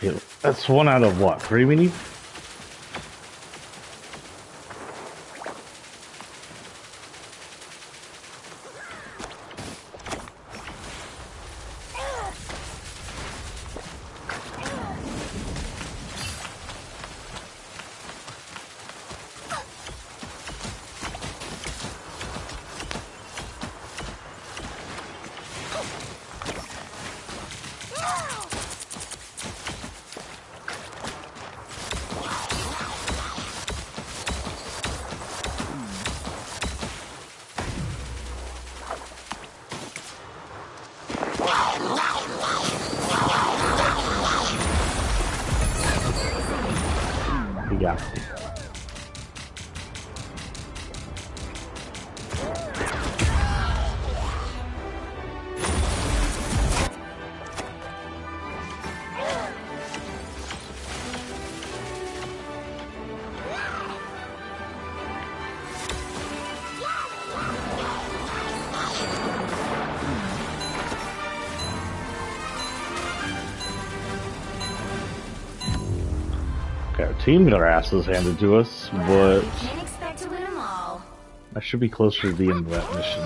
Yeah, that's 1 out of what? 3 we need? Yeah. Okay, our team got our asses handed to us, but
Can't expect to win them all.
I should be closer to the end of that mission.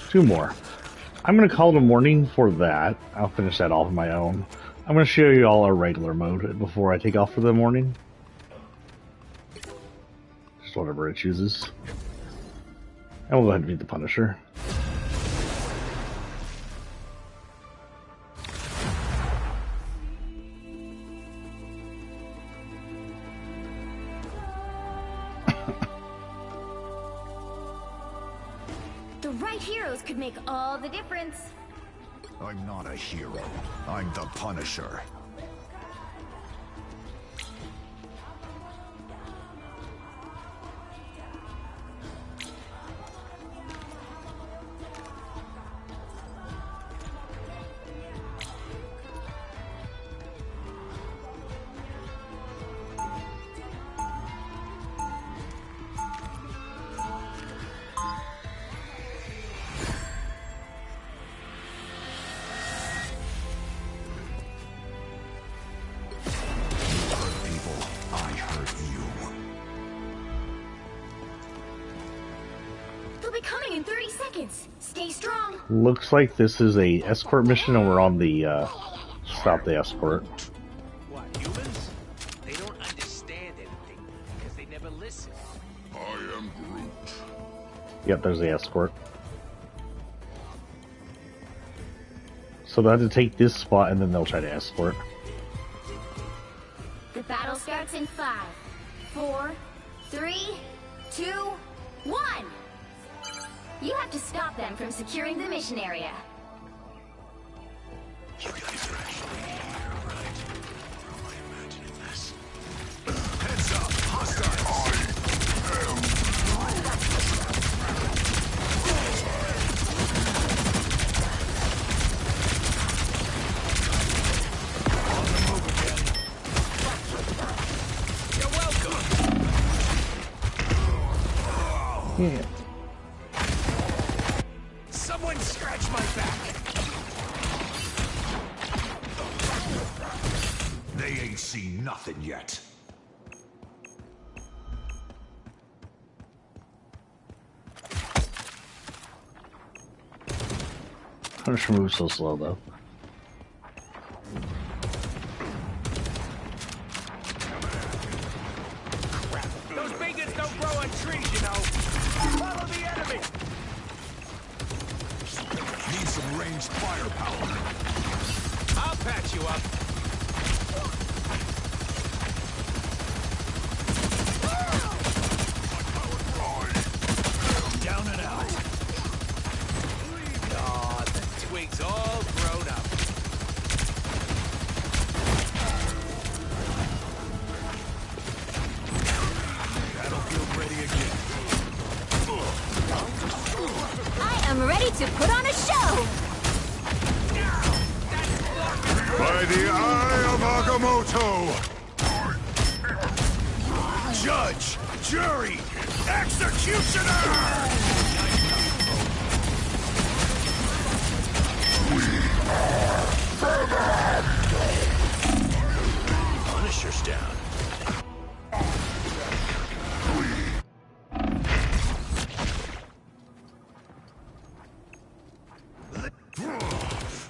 Two more. I'm going to call it a morning for that. I'll finish that off on my own. I'm going to show you all our regular mode before I take off for the morning. Just whatever it chooses. And we'll go ahead and meet the Punisher.
The right heroes could make all the difference.
I'm not a hero. I'm the Punisher.
Coming in 30 seconds. Stay strong.
Looks like this is a escort mission, and we're on the stop the escort.
What, humans? They don't understand anything because they never listen.
I am Groot.
Yep, there's the escort. So they'll have to take this spot, and then they'll try to escort.
The battle starts in 5, 4, 3, 2, 1. You have to stop them from securing the mission area.
You guys are actually here, right? Or am I imagining this? Heads up! Hostile! On the move again. You're welcome!
Yeah.
Someone scratch my back!
They ain't seen nothing yet.
Punisher moves so slow, though.
Those bigots don't grow on trees, you know! Follow the enemy!
Need some ranged firepower.
I'll patch you up.
Down and out.
Aw, the twig's all grown up.
Battlefield ready again.
I am ready to put on a show.
By the eye of Agamotto! Judge! Jury! Executioner! Punisher's down.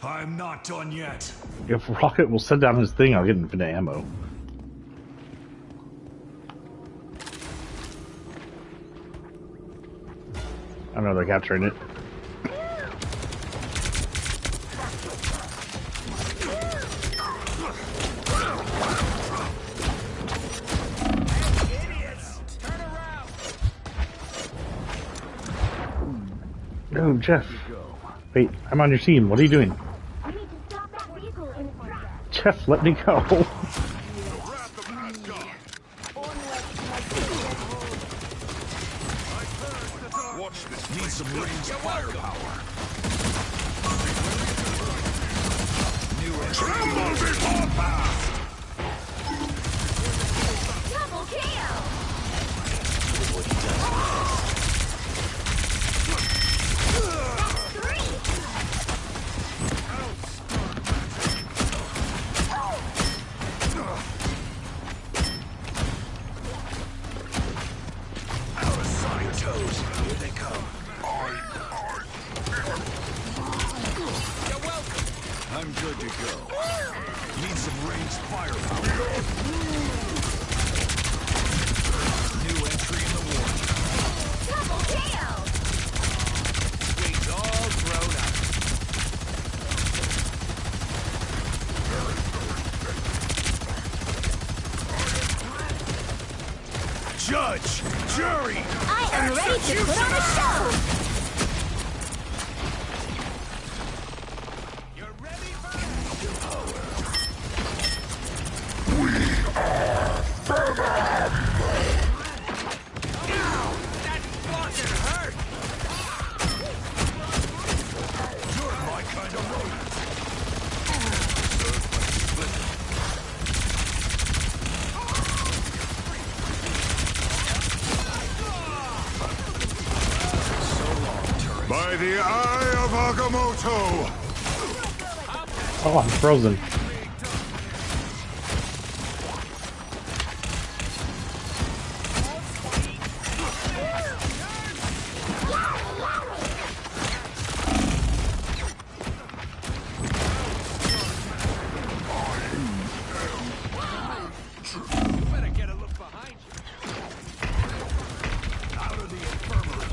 I'm not done yet.
If Rocket will set down his thing, I'll get infinite ammo. I know they're capturing it.
Idiots! Turn around!
No, Jeff. Wait, I'm on your team. What are you doing?
We need to stop that vehicle in front.
Jeff, let me go.
Watch this. Need some ranged firepower. Tremble before path!
Double KO. That's 3.
firepower. New entry in the war.
Double kill!
Wings all grown up.
Judge, jury,
I am ready to put on a show!
You're ready for that fucking hurt!
you're my kind of rodent. By the eye of Agamotto!
Oh, I'm frozen.
You better get a look behind you.
Out of the infirmary.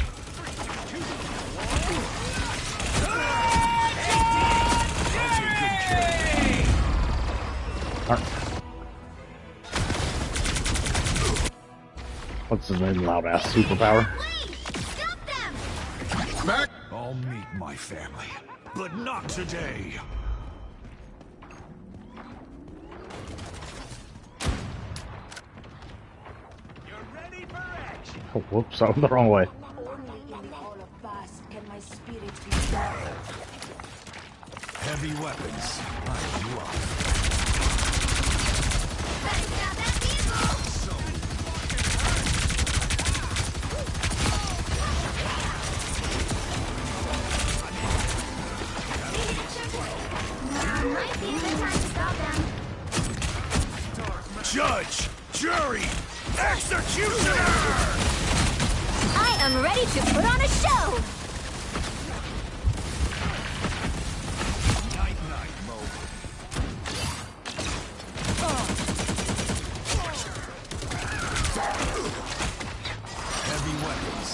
What's his name? Loud ass superpower.
Wait! Stop them!
Mac! I'll meet my family, but not today.
You're ready for action.
Oh, whoops, I went the wrong way.
Only in the Hall of Past can my spirit be bound.
Heavy weapons. I'm you up.
Better stop that vehicle! Might be a good time to stop them.
Judge, jury, executioner!
I am ready to put on a show!
Night, night, Mo. Heavy weapons.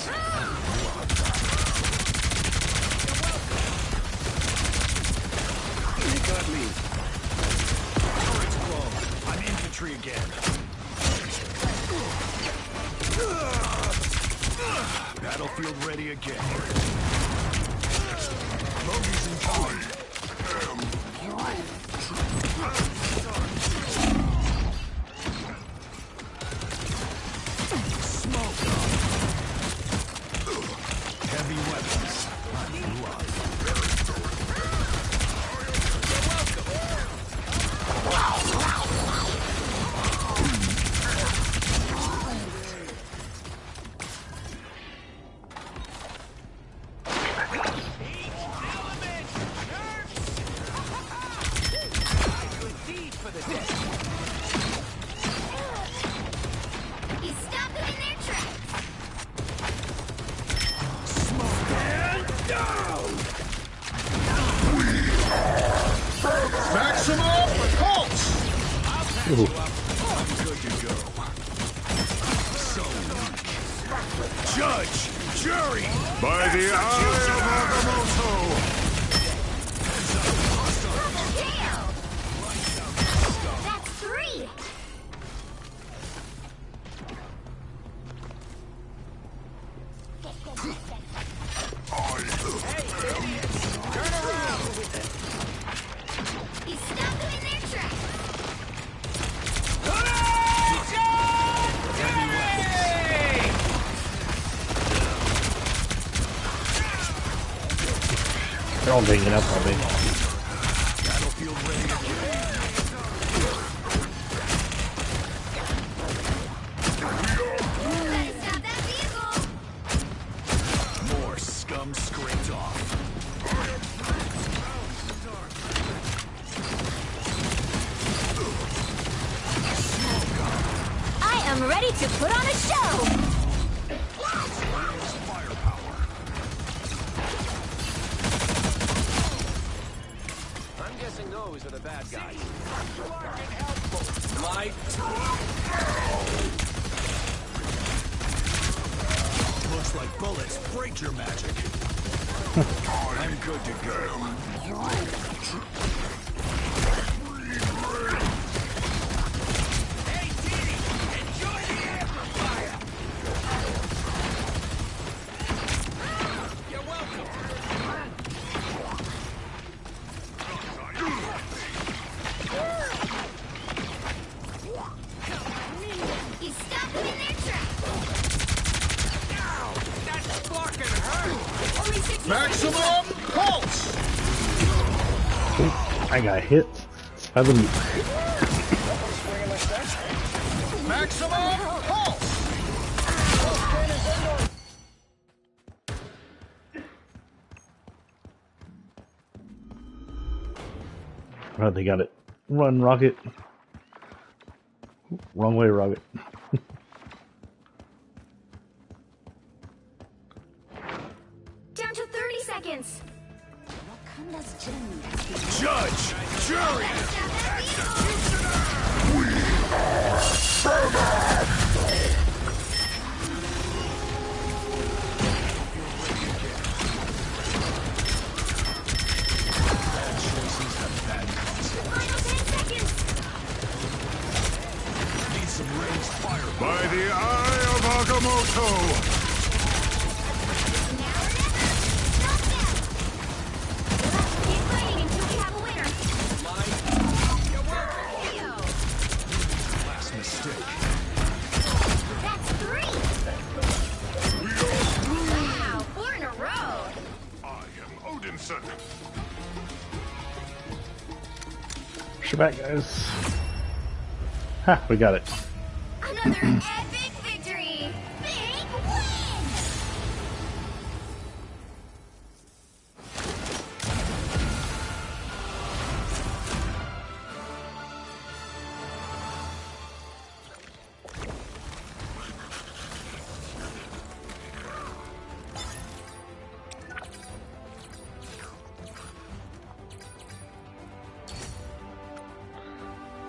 You got me.
Turret's blown. I'm infantry again. Battlefield ready again. Bogies incoming. Smoke. Heavy weapons. I'm you up.
You stop them in their tracks!
Maximum pulse!
Ooh.
I'm good to go. So weak. Judge, jury, by the eye of Agamotto!
Kill! That's 3! You stop them in their tracks!
They're all ganging up on me.
Battlefield ready again.
Better stop that vehicle!
More scum scraped off.
I am ready to put on a show!
Firepower.
I'm guessing those are the bad guys.
Light. Looks like bullets break your magic. I'm good to go.
Hey, Diddy! Enjoy the amplifier! You're welcome.
You stopped them in their tracks.
Ow! That fucking hurt!
Only 60
Maximum pulse!
I got hit. By the
Maximum pulse!
Oh, they got it. Run, Rocket. Wrong way, Rocket.
Down to 30 seconds.
Wakanda's journey has been
Judge! Jury!
Stop that Final 10 seconds.
Need some raised fire. By the eye of Agamotto!
Now or never. Not now. Keep fighting until we have a winner. Yo.
Last mistake.
That's 3. Wow, 4 in a row.
I am Odinson.
Push it back, guys. Ha, we got it.
Another epic victory. Big win.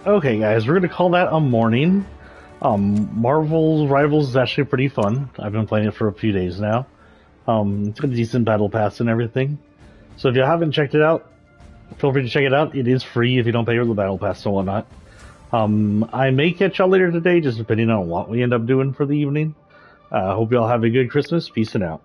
Okay, guys, we're gonna call that a morning. Marvel's Rivals is actually pretty fun. I've been playing it for a few days now. It's got a decent battle pass and everything. So if you haven't checked it out, feel free to check it out. It is free if you don't pay for the battle pass and whatnot. I may catch y'all later today, just depending on what we end up doing for the evening. Hope y'all have a good Christmas. Peace and out.